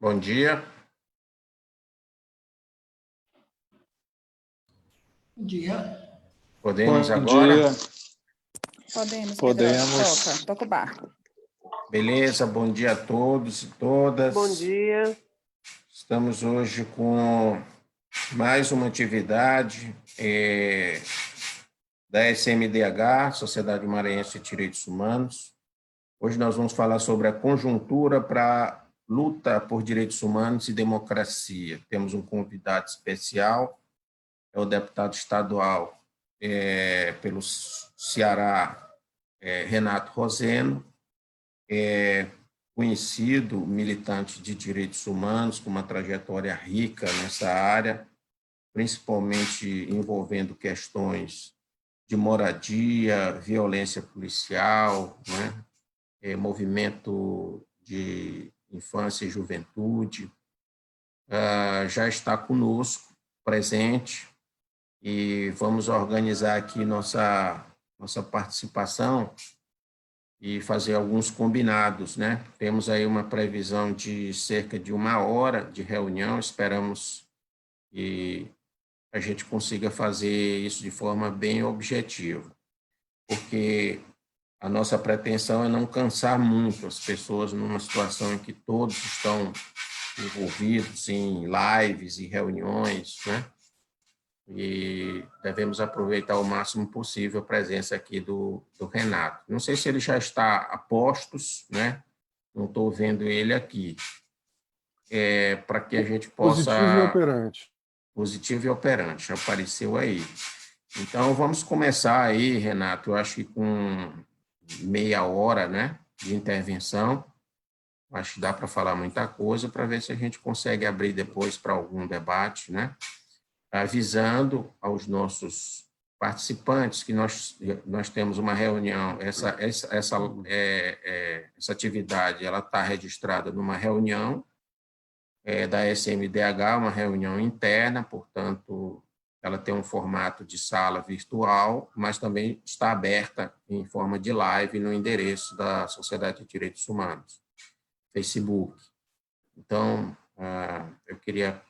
Bom dia. Bom dia. Podemos Bom agora? dia. Podemos, Podemos. Toca o barco. Beleza, bom dia a todos e todas. Bom dia. Estamos hoje com mais uma atividade da SMDH, Sociedade Maranhense de Direitos Humanos. Hoje nós vamos falar sobre a conjuntura para a luta por direitos humanos e democracia. Temos um convidado especial, é o deputado estadual pelo Ceará, Renato Roseno, conhecido militante de direitos humanos, com uma trajetória rica nessa área, principalmente envolvendo questões de moradia, violência policial, né? Movimento de infância e juventude. Já está conosco, presente, e vamos organizar aqui nossa participação e fazer alguns combinados, né? Temos aí uma previsão de cerca de 1 hora de reunião, esperamos que a gente consiga fazer isso de forma bem objetiva, porque a nossa pretensão é não cansar muito as pessoas numa situação em que todos estão envolvidos em lives e reuniões, né? E devemos aproveitar o máximo possível a presença aqui do Renato. Não sei se ele já está a postos, né? Não estou vendo ele aqui. Para que a gente possa... Positivo e operante. Positivo e operante, apareceu aí. Então, vamos começar aí, Renato, eu acho que com meia hora, né, de intervenção. Acho que dá para falar muita coisa, para ver se a gente consegue abrir depois para algum debate, né? Avisando aos nossos participantes que nós temos uma reunião, essa atividade ela está registrada numa reunião da SMDH, uma reunião interna, portanto, ela tem um formato de sala virtual, mas também está aberta em forma de live no endereço da Sociedade de Direitos Humanos, Facebook. Então, eu queria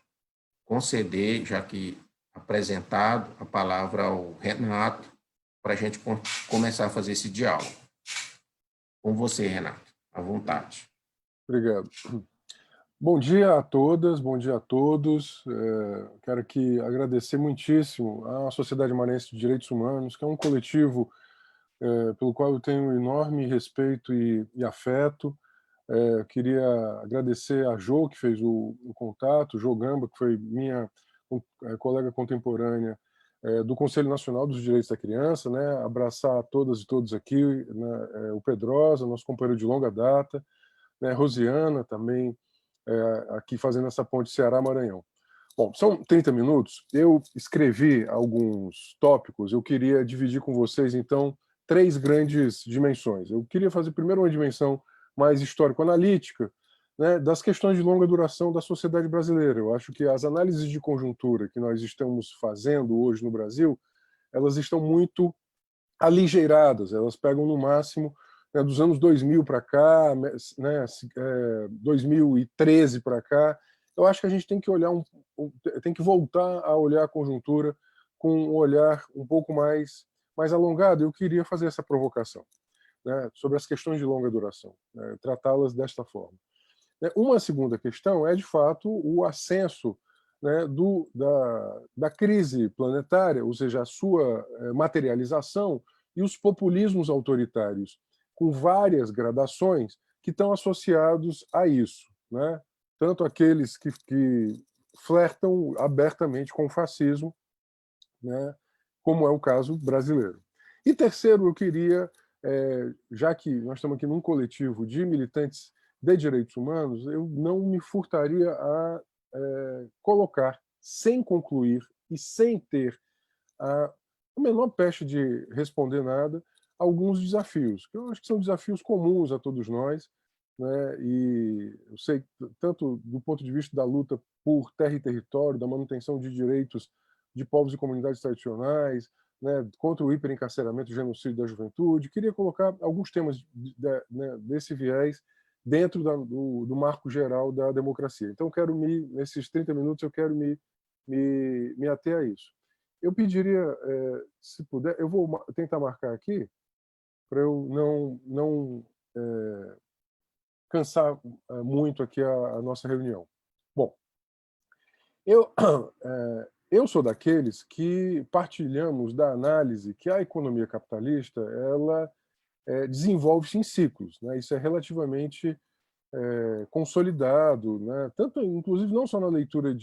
conceder, já que apresentado, a palavra ao Renato, para a gente começar a fazer esse diálogo. Com você, Renato, à vontade. Obrigado. Bom dia a todas, bom dia a todos. Quero aqui agradecer muitíssimo à Sociedade Maranhense de Direitos Humanos, que é um coletivo pelo qual eu tenho enorme respeito e afeto. Queria agradecer a Jo, que fez o contato, Jo Gamba, que foi minha colega contemporânea do Conselho Nacional dos Direitos da Criança, né? Abraçar todas e todos aqui, né? O Pedrosa, nosso companheiro de longa data, né? Rosiana também, aqui fazendo essa ponte Ceará-Maranhão. Bom, são 30 minutos, eu escrevi alguns tópicos, eu queria dividir com vocês, então, 3 grandes dimensões. Eu queria fazer primeiro uma dimensão mais histórico-analítica, né, das questões de longa duração da sociedade brasileira. Eu acho que as análises de conjuntura que nós estamos fazendo hoje no Brasil, elas estão muito aligeiradas, elas pegam no máximo, né, dos anos 2000 para cá, né, 2013 para cá. Eu acho que a gente tem que olhar tem que voltar a olhar a conjuntura com um olhar um pouco mais alongado. Eu queria fazer essa provocação, né, sobre as questões de longa duração, né, tratá-las desta forma. Uma segunda questão é, de fato, o ascenso, né, da crise planetária, ou seja, a sua materialização e os populismos autoritários, com várias gradações que estão associados a isso, né? Tanto aqueles que flertam abertamente com o fascismo, né, como é o caso brasileiro. E terceiro, eu queria, já que nós estamos aqui num coletivo de militantes de direitos humanos, eu não me furtaria a colocar, sem concluir e sem ter a menor peste de responder nada, alguns desafios, que eu acho que são desafios comuns a todos nós, né? E eu sei, tanto do ponto de vista da luta por terra e território, da manutenção de direitos de povos e comunidades tradicionais, né, contra o hiperencarceramento e genocídio da juventude, queria colocar alguns temas, né, desse viés dentro do marco geral da democracia. Então, nesses 30 minutos, eu quero me ater a isso. Eu pediria, se puder, eu vou tentar marcar aqui, para eu não cansar muito aqui a nossa reunião. Bom, eu sou daqueles que partilhamos da análise que a economia capitalista ela desenvolve-se em ciclos, né? Isso é relativamente consolidado, né? Tanto, inclusive, não só na leitura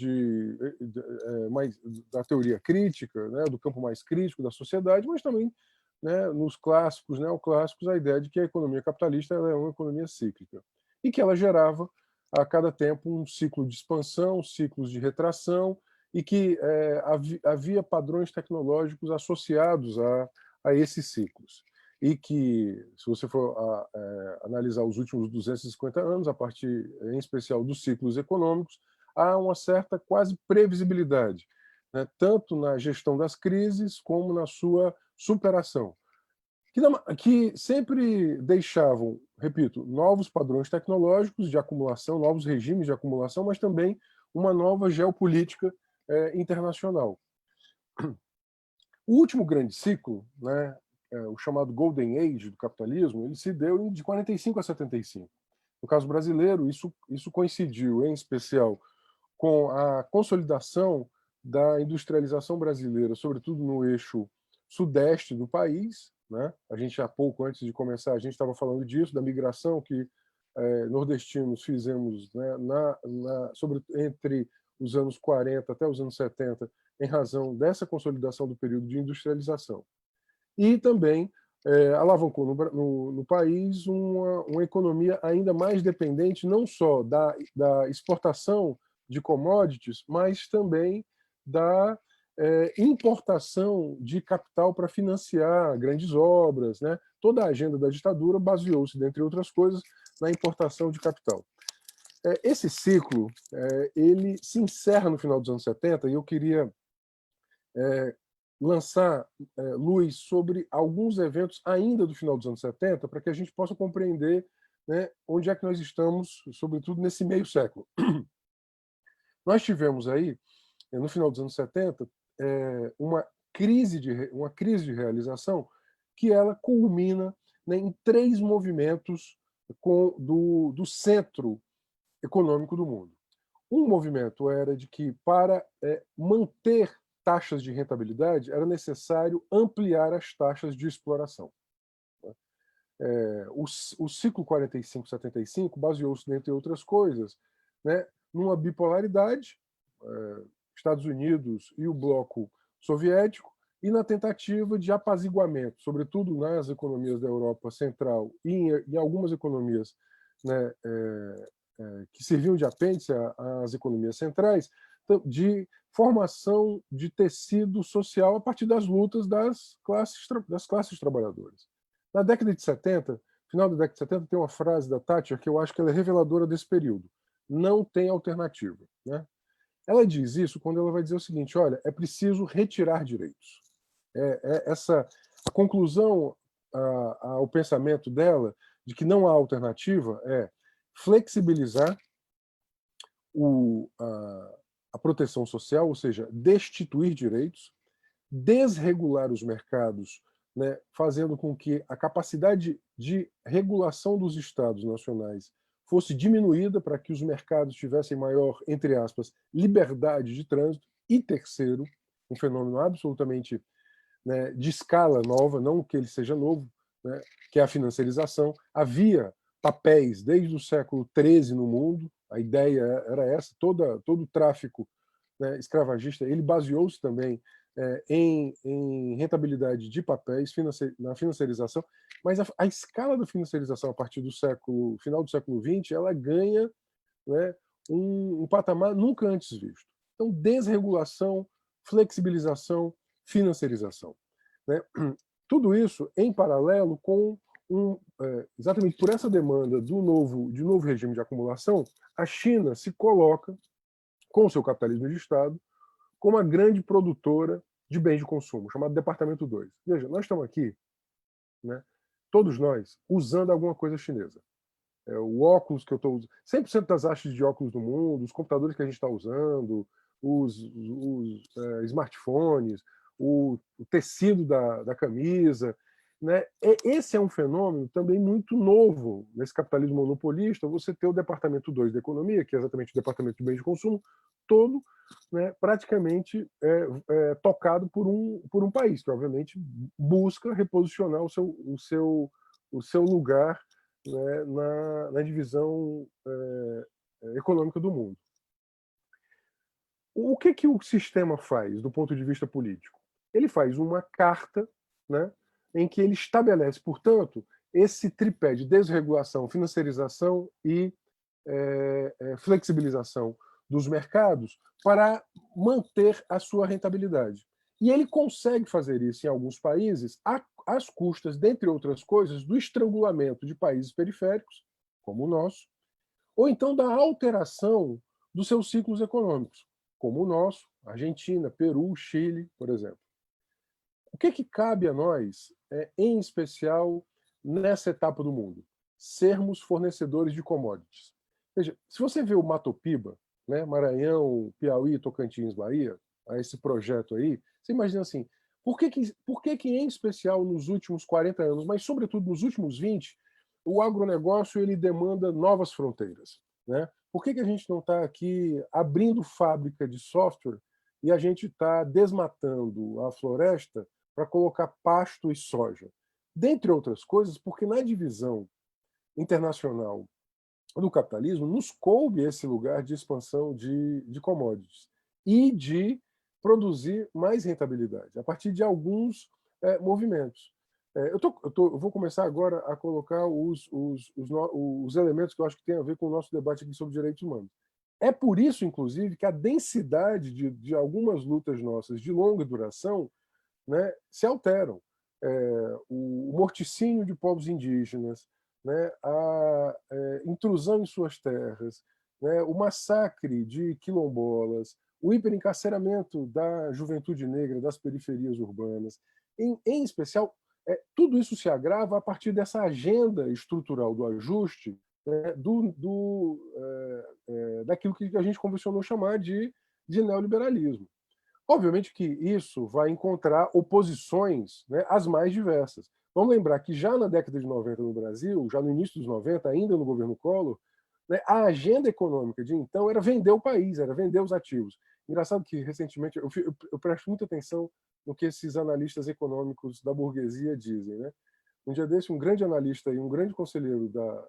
mais da teoria crítica, né? Do campo mais crítico da sociedade, mas também, né, nos clássicos, neoclássicos, a ideia de que a economia capitalista ela é uma economia cíclica e que ela gerava a cada tempo um ciclo de expansão, ciclos de retração, e que havia padrões tecnológicos associados a esses ciclos. E que, se você for analisar os últimos 250 anos, a partir, em especial, dos ciclos econômicos, há uma certa quase previsibilidade, né, tanto na gestão das crises como na sua superação, que sempre deixavam, repito, novos padrões tecnológicos de acumulação, novos regimes de acumulação, mas também uma nova geopolítica internacional. O último grande ciclo, né, o chamado Golden Age do capitalismo, ele se deu de 45 a 75. No caso brasileiro, isso coincidiu, em especial, com a consolidação da industrialização brasileira, sobretudo no eixo sudeste do país, né? A gente, há pouco antes de começar, a gente estava falando disso, da migração que nordestinos fizemos, né, entre os anos 40 até os anos 70, em razão dessa consolidação do período de industrialização. E também alavancou no país uma economia ainda mais dependente, não só da exportação de commodities, mas também da importação de capital para financiar grandes obras, né? Toda a agenda da ditadura baseou-se, dentre outras coisas, na importação de capital. Esse ciclo ele se encerra no final dos anos 70, e eu queria lançar luz sobre alguns eventos ainda do final dos anos 70, para que a gente possa compreender, né, onde é que nós estamos, sobretudo nesse meio século. Nós tivemos aí, no final dos anos 70, uma crise de realização que ela culmina, né, em 3 movimentos do centro econômico do mundo. Um movimento era de que, para manter taxas de rentabilidade, era necessário ampliar as taxas de exploração. O ciclo 45-75 baseou-se, dentre outras coisas, né, numa bipolaridade, Estados Unidos e o bloco soviético, e na tentativa de apaziguamento, sobretudo nas economias da Europa Central e em algumas economias, né, que serviam de apêndice às economias centrais, de formação de tecido social a partir das lutas das classes trabalhadoras. Na década de 70, final da década de 70, tem uma frase da Thatcher que eu acho que ela é reveladora desse período. Não tem alternativa, né? Ela diz isso quando ela vai dizer o seguinte: olha, é preciso retirar direitos. A conclusão ao pensamento dela de que não há alternativa é flexibilizar a proteção social, ou seja, destituir direitos, desregular os mercados, né, fazendo com que a capacidade de regulação dos estados nacionais fosse diminuída para que os mercados tivessem maior, entre aspas, liberdade de trânsito. E terceiro, um fenômeno absolutamente, né, de escala nova, não que ele seja novo, né, que é a financiarização. Havia papéis desde o século XIII no mundo, a ideia era essa, todo o tráfico, né, escravagista, ele baseou-se também em rentabilidade de papéis, na financiarização, mas a escala da financiarização a partir do final do século XX, ela ganha, né, um patamar nunca antes visto. Então, desregulação, flexibilização, financiarização, né? Tudo isso em paralelo com exatamente por essa demanda de novo regime de acumulação, a China se coloca, com o seu capitalismo de Estado, como uma grande produtora de bens de consumo, chamado Departamento 2. Veja, nós estamos aqui, né, todos nós, usando alguma coisa chinesa. o óculos que eu estou usando, 100% das hastes de óculos do mundo, os computadores que a gente está usando, os smartphones, o tecido da camisa, né? Esse é um fenômeno também muito novo nesse capitalismo monopolista. Você ter o departamento 2 da economia, que é exatamente o departamento de bens de consumo, todo, né, praticamente tocado por um país, que obviamente busca reposicionar o seu lugar, né, na divisão econômica do mundo. O que o sistema faz do ponto de vista político? Ele faz uma carta, né, em que ele estabelece, portanto, esse tripé de desregulação, financiarização e flexibilização dos mercados para manter a sua rentabilidade. E ele consegue fazer isso em alguns países às custas, dentre outras coisas, do estrangulamento de países periféricos, como o nosso, ou então da alteração dos seus ciclos econômicos, como o nosso, Argentina, Peru, Chile, por exemplo. O que cabe a nós, em especial nessa etapa do mundo? Sermos fornecedores de commodities. Veja, se você vê o Matopiba, né, Maranhão, Piauí, Tocantins, Bahia, esse projeto aí, você imagina assim, por que em especial nos últimos 40 anos, mas sobretudo nos últimos 20, o agronegócio ele demanda novas fronteiras, né? Por que a gente não está aqui abrindo fábrica de software e a gente está desmatando a floresta para colocar pasto e soja? Dentre outras coisas, porque na divisão internacional do capitalismo nos coube esse lugar de expansão de commodities e de produzir mais rentabilidade a partir de alguns movimentos. Eu vou começar agora a colocar os elementos que eu acho que tem a ver com o nosso debate aqui sobre direitos humanos. É por isso, inclusive, que a densidade de algumas lutas nossas de longa duração, né, se alteram. O morticínio de povos indígenas, né, a intrusão em suas terras, né, o massacre de quilombolas, o hiperencarceramento da juventude negra das periferias urbanas, em especial, tudo isso se agrava a partir dessa agenda estrutural do ajuste, né, daquilo que a gente convencionou chamar de neoliberalismo. Obviamente que isso vai encontrar oposições, né, as mais diversas. Vamos lembrar que já na década de 90 no Brasil, já no início dos 90, ainda no governo Collor, né, a agenda econômica de então era vender o país, era vender os ativos. Engraçado que, recentemente, eu presto muita atenção no que esses analistas econômicos da burguesia dizem. Né? Um dia desse, um grande analista e um grande conselheiro da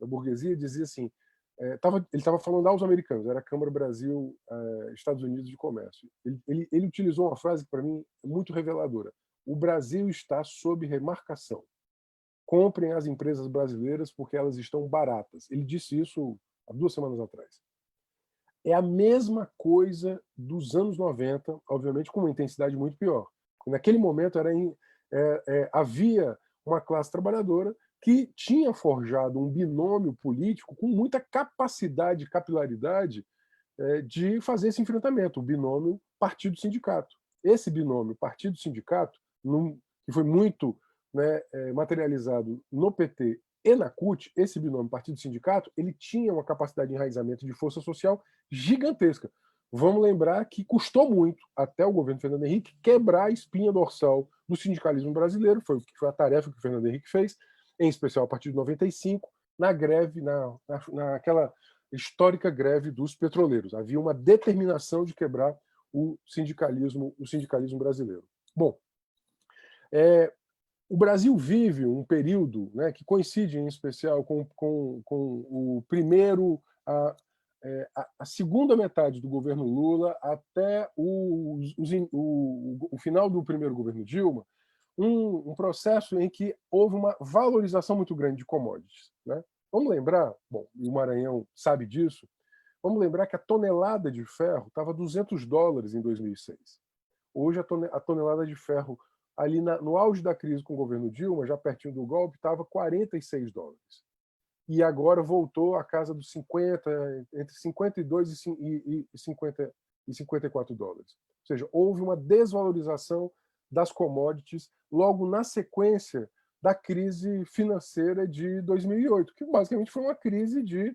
burguesia dizia assim, ele estava falando aos americanos, era a Câmara Brasil, Estados Unidos de Comércio. Ele utilizou uma frase que, para mim, é muito reveladora. O Brasil está sob remarcação. Comprem as empresas brasileiras porque elas estão baratas. Ele disse isso há 2 semanas atrás. É a mesma coisa dos anos 90, obviamente com uma intensidade muito pior. Naquele momento havia uma classe trabalhadora que tinha forjado um binômio político com muita capacidade e capilaridade de fazer esse enfrentamento, o binômio partido-sindicato. Esse binômio partido-sindicato, que foi muito, né, materializado no PT e na CUT, esse binômio partido-sindicato, ele tinha uma capacidade de enraizamento de força social gigantesca. Vamos lembrar que custou muito, até o governo Fernando Henrique, quebrar a espinha dorsal do sindicalismo brasileiro, foi a tarefa que o Fernando Henrique fez, em especial a partir de 95, na greve, naquela histórica greve dos petroleiros. Havia uma determinação de quebrar o sindicalismo brasileiro. Bom, o Brasil vive um período, né, que coincide em especial com o primeiro, a segunda metade do governo Lula até o final do primeiro governo Dilma, um processo em que houve uma valorização muito grande de commodities. Né? Vamos lembrar, bom, e o Maranhão sabe disso, vamos lembrar que a tonelada de ferro estava $200 em 2006. Hoje a tonelada de ferro, ali no auge da crise com o governo Dilma, já pertinho do golpe, estava $46. E agora voltou à casa dos 50, entre 52 e 54 dólares. Ou seja, houve uma desvalorização das commodities logo na sequência da crise financeira de 2008, que basicamente foi uma crise de,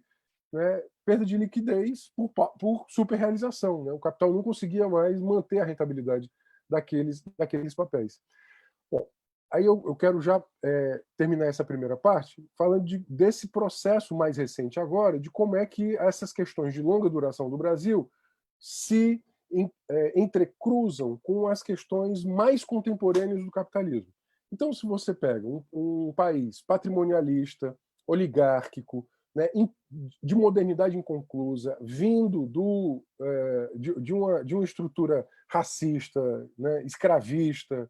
né, perda de liquidez por superrealização, né? O capital não conseguia mais manter a rentabilidade daqueles papéis. Bom, aí eu quero já terminar essa primeira parte falando desse processo mais recente agora, de como é que essas questões de longa duração do Brasil se entrecruzam com as questões mais contemporâneas do capitalismo. Então, se você pega um país patrimonialista, oligárquico, né, de modernidade inconclusa, vindo de uma estrutura racista, né, escravista,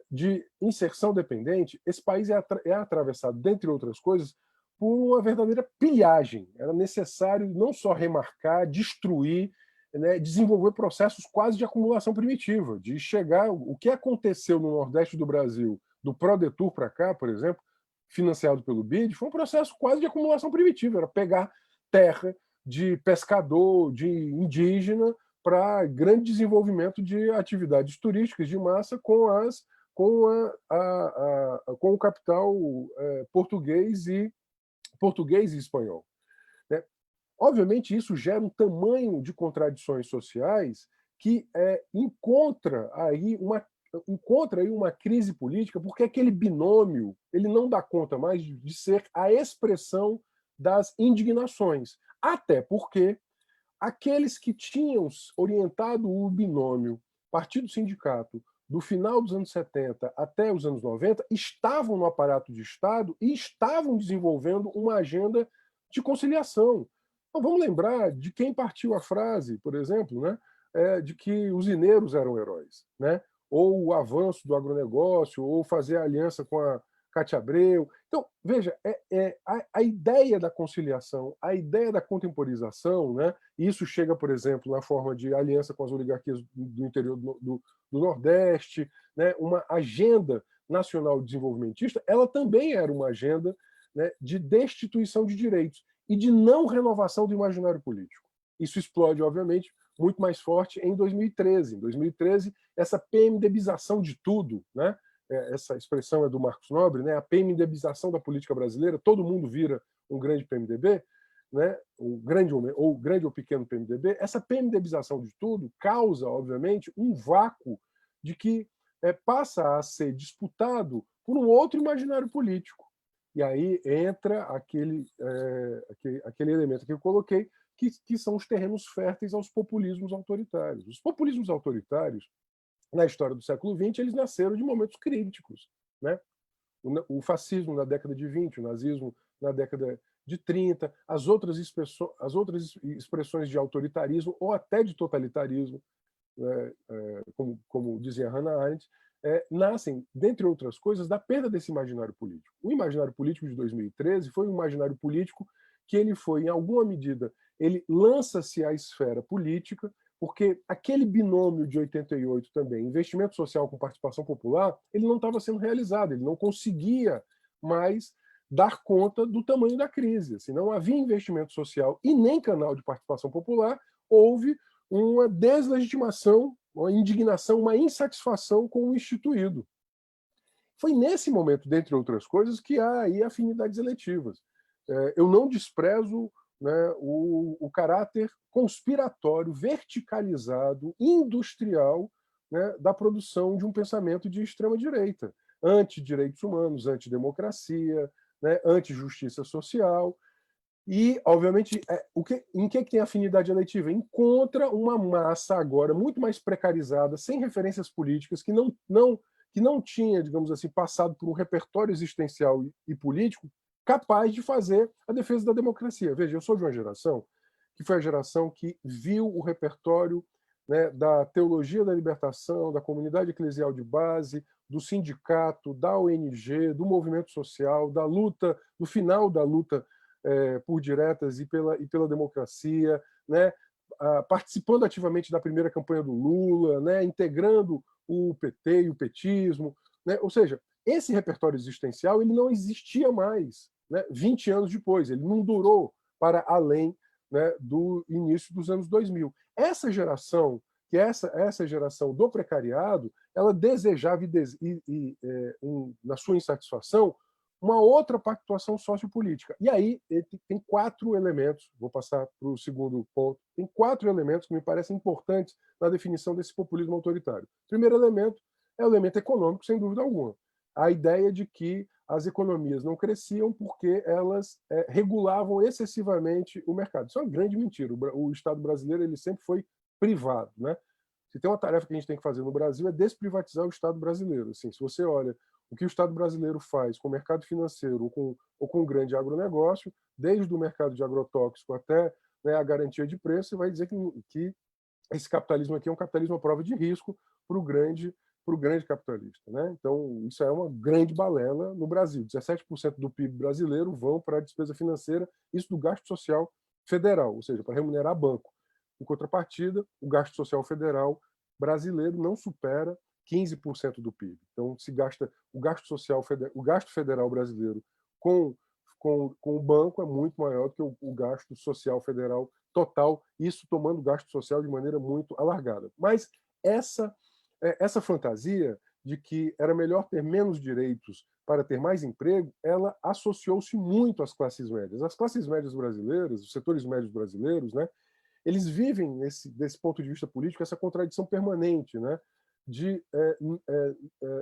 de inserção dependente, esse país é atravessado, dentre outras coisas, por uma verdadeira pilhagem. Era necessário não só remarcar, destruir, né, desenvolver processos quase de acumulação primitiva, de chegar... O que aconteceu no Nordeste do Brasil, do Prodetur para cá, por exemplo, financiado pelo BID, foi um processo quase de acumulação primitiva, era pegar terra de pescador, de indígena, para grande desenvolvimento de atividades turísticas de massa com o capital português e espanhol, né? Obviamente, isso gera um tamanho de contradições sociais que encontra aí uma crise política, porque aquele binômio ele não dá conta mais de ser a expressão das indignações. Até porque aqueles que tinham orientado o binômio partido-sindicato do final dos anos 70 até os anos 90 estavam no aparato de Estado e estavam desenvolvendo uma agenda de conciliação. Então, vamos lembrar de quem partiu a frase, por exemplo, né, de que os mineiros eram heróis, né? Ou o avanço do agronegócio, ou fazer aliança com a Cátia Abreu. Então, veja, a ideia da conciliação, a ideia da contemporização, né? Isso chega, por exemplo, na forma de aliança com as oligarquias do interior do Nordeste, né? Uma agenda nacional desenvolvimentista, ela também era uma agenda, né, de destituição de direitos e de não renovação do imaginário político. Isso explode, obviamente, muito mais forte em 2013. Em 2013, essa PMDBização de tudo, né? Essa expressão é do Marcos Nobre, né? A PMDBização da política brasileira, todo mundo vira um grande PMDB, né? Um grande ou pequeno PMDB. Essa PMDBização de tudo causa, obviamente, um vácuo de que passa a ser disputado por um outro imaginário político. E aí entra aquele elemento que eu coloquei, que são os terrenos férteis aos populismos autoritários. Os populismos autoritários, na história do século XX, eles nasceram de momentos críticos, né? O fascismo na década de 20, o nazismo na década de 30, as outras expressões de autoritarismo ou até de totalitarismo, né, como dizia Hannah Arendt, nascem, dentre outras coisas, da perda desse imaginário político. O imaginário político de 2013 foi um imaginário político que ele foi, em alguma medida, ele lança-se à esfera política, porque aquele binômio de 88 também, investimento social com participação popular, ele não estava sendo realizado, ele não conseguia mais dar conta do tamanho da crise. Se não havia investimento social e nem canal de participação popular, houve uma deslegitimação, uma indignação, uma insatisfação com o instituído. Foi nesse momento, dentre outras coisas, que há aí afinidades eletivas. Eu não desprezo, né, o caráter conspiratório, verticalizado, industrial, né, da produção de um pensamento de extrema-direita, anti-direitos humanos, anti-democracia, né, anti-justiça social. E, obviamente, em que tem afinidade eletiva? Encontra uma massa agora muito mais precarizada, sem referências políticas, que não tinha, digamos assim, passado por um repertório existencial e político capaz de fazer a defesa da democracia. Veja, eu sou de uma geração que foi a geração que viu o repertório, né, da teologia da libertação, da comunidade eclesial de base, do sindicato, da ONG, do movimento social, da luta, do final da luta por diretas e pela democracia, né, participando ativamente da primeira campanha do Lula, né, integrando o PT e o petismo, né? Ou seja, esse repertório existencial ele não existia mais, né, 20 anos depois, ele não durou para além, né, do início dos anos 2000. Essa geração que essa geração do precariado, ela desejava na sua insatisfação, uma outra pactuação sociopolítica. E aí tem 4 elementos, vou passar para o segundo ponto, tem 4 elementos que me parecem importantes na definição desse populismo autoritário. O primeiro elemento é o elemento econômico, sem dúvida alguma. A ideia de que as economias não cresciam porque elas regulavam excessivamente o mercado. Isso é uma grande mentira. O Estado brasileiro ele sempre foi privado, né? Se tem uma tarefa que a gente tem que fazer no Brasil é desprivatizar o Estado brasileiro. Assim, se você olha o que o Estado brasileiro faz com o mercado financeiro ou com o grande agronegócio, desde o mercado de agrotóxico até, né, a garantia de preço, você vai dizer que esse capitalismo aqui é um capitalismo à prova de risco para o grande capitalista, né? Então, isso é uma grande balela no Brasil. 17% do PIB brasileiro vão para a despesa financeira, isso do gasto social federal, ou seja, para remunerar banco. Em contrapartida, o gasto social federal brasileiro não supera 15% do PIB. Então, se gasta o gasto federal brasileiro com o banco é muito maior do que o gasto social federal total, isso tomando gasto social de maneira muito alargada. Mas essa fantasia de que era melhor ter menos direitos para ter mais emprego, ela associou-se muito às classes médias. As classes médias brasileiras, os setores médios brasileiros, né, eles vivem, desse ponto de vista político, essa contradição permanente, né,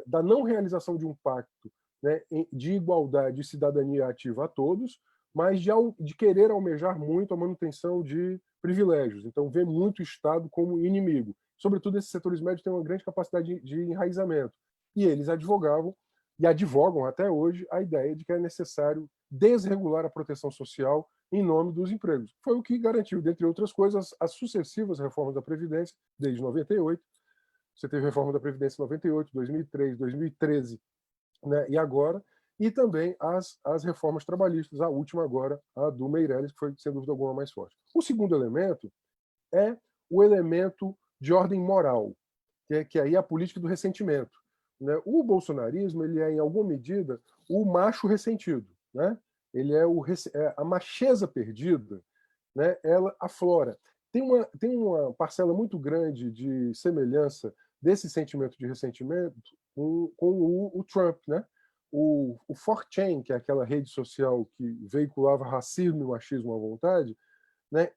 da não realização de um pacto, né, de igualdade e cidadania ativa a todos, mas de querer almejar muito a manutenção de privilégios. Então, vê muito o Estado como inimigo. Sobretudo, esses setores médios têm uma grande capacidade de enraizamento. E eles advogavam, e advogam até hoje, a ideia de que é necessário desregular a proteção social em nome dos empregos. Foi o que garantiu, dentre outras coisas, as sucessivas reformas da Previdência, desde 98. Você teve a reforma da Previdência em 98, 2003, 2013, né, e agora, e também as reformas trabalhistas, a última agora, a do Meirelles, que foi, sem dúvida alguma, mais forte. O segundo elemento é o elemento de ordem moral, que aí é a política do ressentimento, né? O bolsonarismo ele é, em alguma medida, o macho ressentido, né? Ele é a macheza perdida, né? Ela aflora. Tem uma parcela muito grande de semelhança desse sentimento de ressentimento com o Trump, né? O 4chan, que é aquela rede social que veiculava racismo e machismo à vontade, né?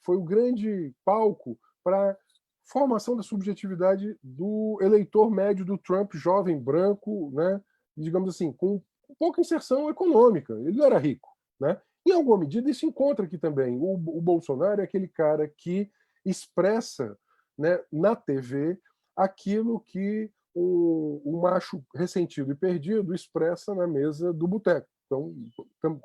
Foi o grande palco para formação da subjetividade do eleitor médio do Trump, jovem, branco, né? Digamos assim, com pouca inserção econômica. Ele não era rico, né? Em alguma medida, isso encontra aqui também. O Bolsonaro é aquele cara que expressa, né, na TV aquilo que o macho ressentido e perdido expressa na mesa do boteco. Então,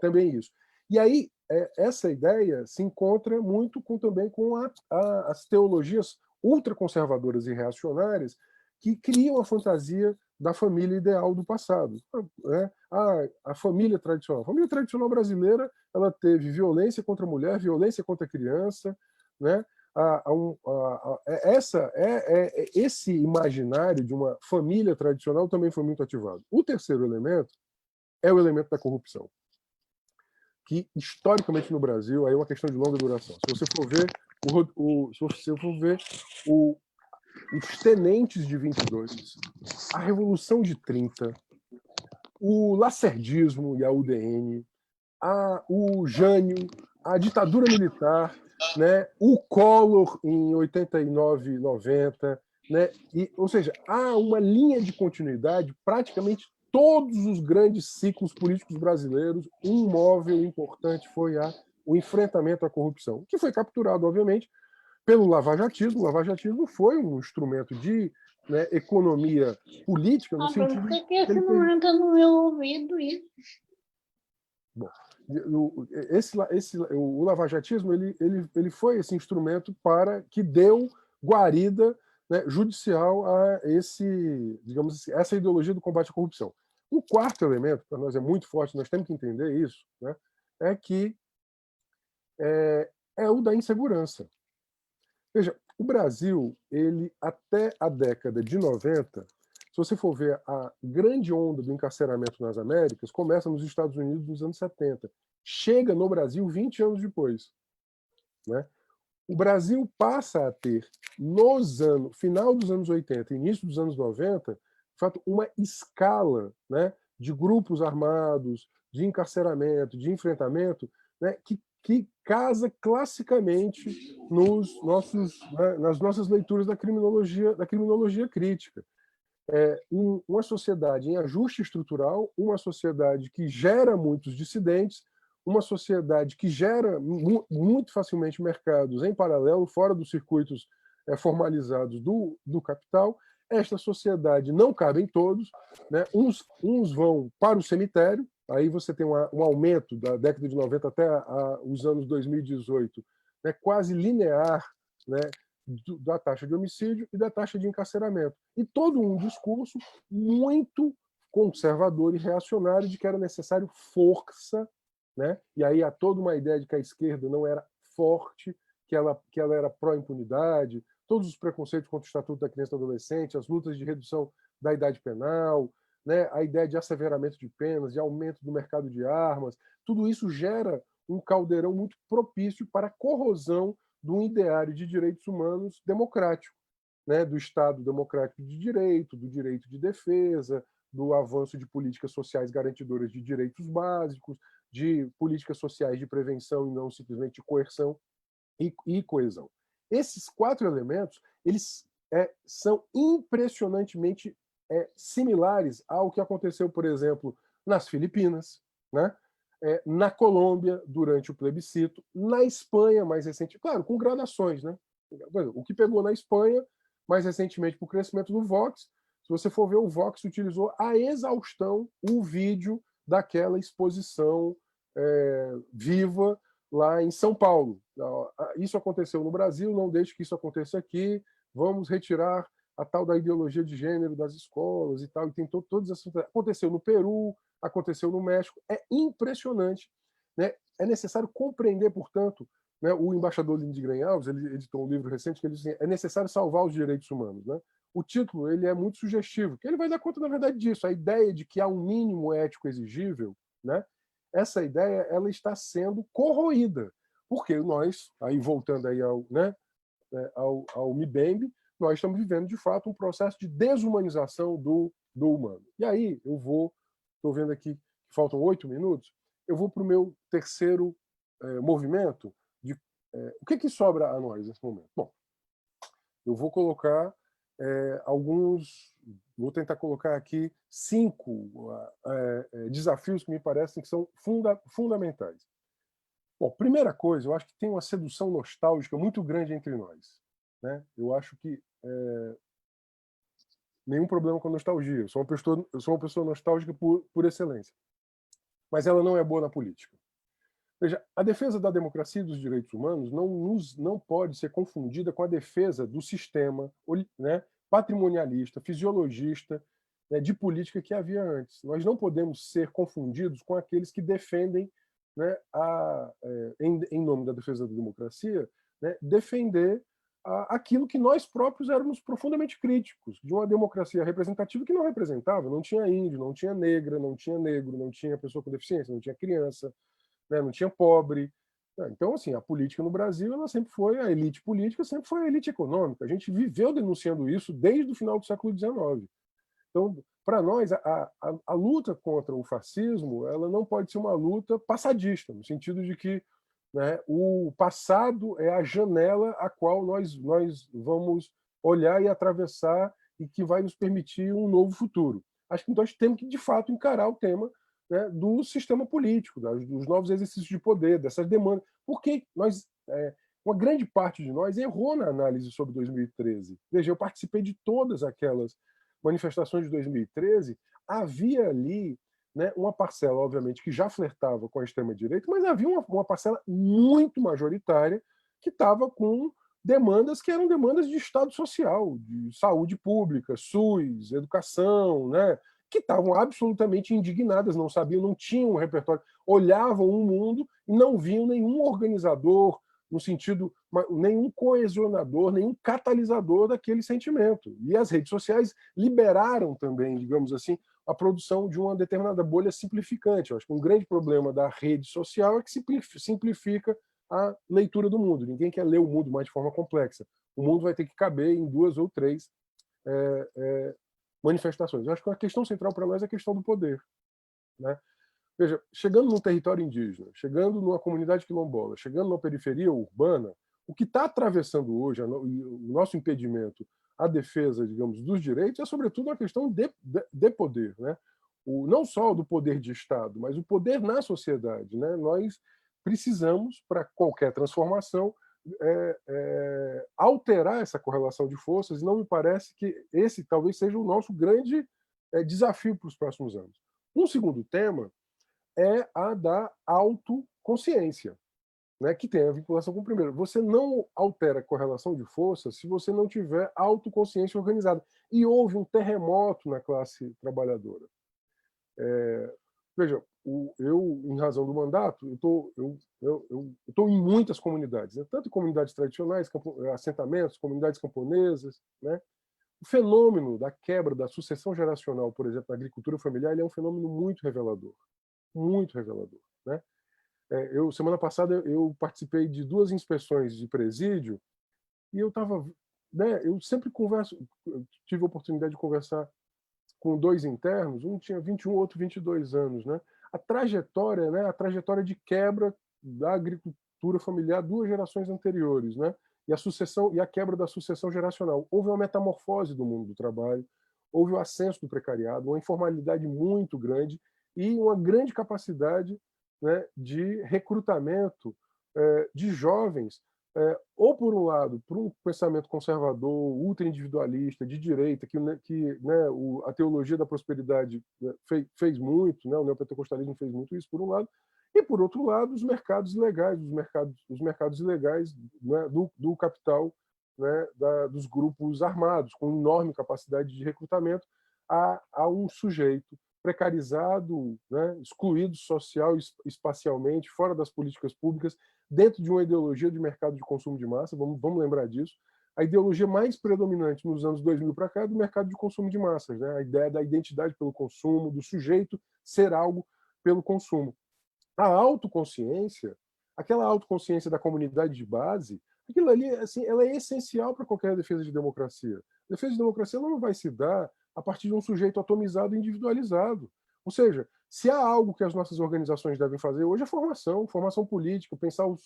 também isso. E aí, essa ideia se encontra muito também com as teologias ultraconservadoras e reacionárias que criam a fantasia da família ideal do passado. Né? A família tradicional. A família tradicional brasileira ela teve violência contra a mulher, violência contra a criança, né? Esse imaginário de uma família tradicional também foi muito ativado. O terceiro elemento é o elemento da corrupção, que historicamente no Brasil aí é uma questão de longa duração. Se você for ver os tenentes de 22, a Revolução de 30, o lacerdismo e a UDN, o Jânio, a ditadura militar, né, o Collor em 89, 90, né, ou seja, há uma linha de continuidade, praticamente todos os grandes ciclos políticos brasileiros, um móvel importante foi o enfrentamento à corrupção, que foi capturado, obviamente, pelo lavajatismo. O lavajatismo foi um instrumento de, né, economia política no sentido... Por que você não entra no meu ouvido isso? Bom, o lavajatismo ele foi esse instrumento que deu guarida, né, judicial a digamos assim, essa ideologia do combate à corrupção. O quarto elemento, para nós é muito forte, nós temos que entender isso, né, é que é o da insegurança. Veja, o Brasil, ele até a década de 90, se você for ver a grande onda do encarceramento nas Américas, começa nos Estados Unidos nos anos 70. Chega no Brasil 20 anos depois. Né? O Brasil passa a ter, final dos anos 80, início dos anos 90, de fato, uma escala, né, de grupos armados, de encarceramento, de enfrentamento, né, que casa classicamente nas nossas leituras da criminologia crítica. Uma sociedade em ajuste estrutural, uma sociedade que gera muitos dissidentes, uma sociedade que gera muito facilmente mercados em paralelo, fora dos circuitos formalizados do capital. Esta sociedade não cabe em todos, né? Uns vão para o cemitério, aí você tem um aumento da década de 90 até os anos 2018, né, quase linear, né, da taxa de homicídio e da taxa de encarceramento. E todo um discurso muito conservador e reacionário de que era necessário força, né? E aí há toda uma ideia de que a esquerda não era forte, que ela era pró-impunidade, todos os preconceitos contra o Estatuto da Criança e do Adolescente, as lutas de redução da idade penal, né? A ideia de asseveramento de penas, de aumento do mercado de armas, tudo isso gera um caldeirão muito propício para a corrosão do ideário de direitos humanos democrático, né? Do Estado democrático de direito, do direito de defesa, do avanço de políticas sociais garantidoras de direitos básicos, de políticas sociais de prevenção e não simplesmente de coerção e coesão. Esses 4 elementos, eles são impressionantemente similares ao que aconteceu, por exemplo, nas Filipinas, né? Na Colômbia, durante o plebiscito, na Espanha, mais recentemente, claro, com gradações, né? O que pegou na Espanha, mais recentemente, para o crescimento do Vox, se você for ver, o Vox utilizou a exaustão o vídeo daquela exposição viva lá em São Paulo. Isso aconteceu no Brasil, não deixe que isso aconteça aqui, vamos retirar a tal da ideologia de gênero das escolas e tal, e tem todas essas... Aconteceu no Peru, aconteceu no México, é impressionante, né? É necessário compreender, portanto, né, o embaixador Lindgren Alves, ele editou um livro recente que ele diz assim, é necessário salvar os direitos humanos, né? O título ele é muito sugestivo, que ele vai dar conta, na verdade, disso, a ideia de que há um mínimo ético exigível, né? Essa ideia ela está sendo corroída, porque nós, aí voltando aí ao Mbembe, nós estamos vivendo, de fato, um processo de desumanização do humano. E aí, estou vendo aqui que faltam 8 minutos, eu vou para o meu terceiro movimento. O que sobra a nós nesse momento? Bom, eu vou colocar vou tentar colocar aqui 5 desafios que me parecem que são fundamentais. Bom, primeira coisa, eu acho que tem uma sedução nostálgica muito grande entre nós, né? Eu acho que nenhum problema com a nostalgia. Eu sou uma pessoa nostálgica por excelência. Mas ela não é boa na política. Veja, a defesa da democracia e dos direitos humanos não pode ser confundida com a defesa do sistema, né, patrimonialista, fisiologista, né, de política que havia antes. Nós não podemos ser confundidos com aqueles que defendem, né, em nome da defesa da democracia, né, defender aquilo que nós próprios éramos profundamente críticos, de uma democracia representativa que não representava, não tinha índio, não tinha negra, não tinha negro, não tinha pessoa com deficiência, não tinha criança, né, não tinha pobre. Então, assim, a política no Brasil, ela sempre foi, a elite política sempre foi a elite econômica. A gente viveu denunciando isso desde o final do século XIX. Então, para nós, a luta contra o fascismo, ela não pode ser uma luta passadista, no sentido de que, né, o passado é a janela a qual nós vamos olhar e atravessar e que vai nos permitir um novo futuro. Acho que nós temos que, de fato, encarar o tema, né, do sistema político, dos novos exercícios de poder, dessas demandas. Porque uma grande parte de nós errou na análise sobre 2013. Veja, eu participei de todas aquelas manifestações de 2013, havia ali, né, uma parcela, obviamente, que já flertava com a extrema-direita, mas havia uma parcela muito majoritária que estava com demandas que eram demandas de Estado social, de saúde pública, SUS, educação, né, que estavam absolutamente indignadas, não sabiam, não tinham um repertório, olhavam o mundo e não viam nenhum organizador, no sentido, nenhum coesionador, nenhum catalisador daquele sentimento. E as redes sociais liberaram também, digamos assim, a produção de uma determinada bolha simplificante. Eu acho que um grande problema da rede social é que simplifica a leitura do mundo. Ninguém quer ler o mundo mais de forma complexa. O mundo vai ter que caber em 2 ou 3 manifestações. Eu acho que a questão central para nós é a questão do poder, né? Veja, chegando num território indígena, chegando numa comunidade quilombola, chegando numa periferia urbana, o que está atravessando hoje o nosso impedimento à defesa, digamos, dos direitos é, sobretudo, uma questão de poder, né? Não só do poder de Estado, mas o poder na sociedade, né? Nós precisamos, para qualquer transformação, alterar essa correlação de forças, e não me parece que esse talvez seja o nosso grande desafio para os próximos anos. Um segundo tema é a da autoconsciência, né, que tem a vinculação com o primeiro. Você não altera a correlação de forças se você não tiver autoconsciência organizada. E houve um terremoto na classe trabalhadora. Veja, eu, em razão do mandato, eu estou em muitas comunidades, né? Tanto comunidades tradicionais, assentamentos, comunidades camponesas, né? O fenômeno da quebra da sucessão geracional, por exemplo, na agricultura familiar, ele é um fenômeno muito revelador, né? Semana passada, eu participei de 2 inspeções de presídio e eu estava, né? Eu sempre tive a oportunidade de conversar com 2 internos, um tinha 21, outro 22 anos, né? A trajetória, né? A trajetória de quebra da agricultura familiar 2 gerações anteriores, né? E a quebra da sucessão geracional. Houve uma metamorfose do mundo do trabalho, houve o ascenso do precariado, uma informalidade muito grande e uma grande capacidade, né, de recrutamento de jovens, ou por um lado, por um pensamento conservador, ultra-individualista, de direita, que né, a teologia da prosperidade, né, fez muito, né, o neopentecostalismo fez muito isso, por um lado, e, por outro lado, os mercados ilegais, os mercados ilegais, né, do capital, né, dos grupos armados, com enorme capacidade de recrutamento a um sujeito precarizado, né, excluído social e espacialmente, fora das políticas públicas, dentro de uma ideologia de mercado de consumo de massa. Vamos lembrar disso. A ideologia mais predominante nos anos 2000 para cá é do mercado de consumo de massas, né? A ideia da identidade pelo consumo, do sujeito ser algo pelo consumo. A autoconsciência, aquela autoconsciência da comunidade de base, aquilo ali, assim, ela é essencial para qualquer defesa de democracia. A defesa de democracia ela não vai se dar a partir de um sujeito atomizado e individualizado. Ou seja, se há algo que as nossas organizações devem fazer hoje é formação política, pensar o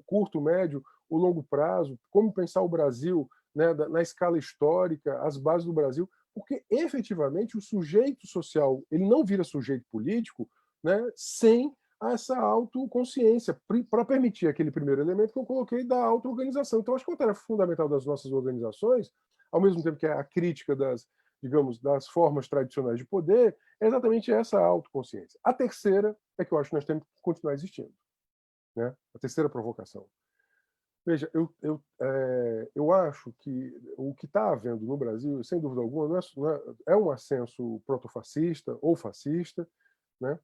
curto, o médio, o longo prazo, como pensar o Brasil, né, na escala histórica, as bases do Brasil, porque efetivamente o sujeito social ele não vira sujeito político, né, sem essa autoconsciência, para permitir aquele primeiro elemento que eu coloquei da auto-organização. Então, acho que uma tarefa fundamental das nossas organizações, ao mesmo tempo que é a crítica das formas tradicionais de poder, é exatamente essa autoconsciência. A terceira é que eu acho que nós temos que continuar existindo, né? A terceira provocação. Veja, eu acho que o que está havendo no Brasil, sem dúvida alguma, é um ascenso protofascista ou fascista, né?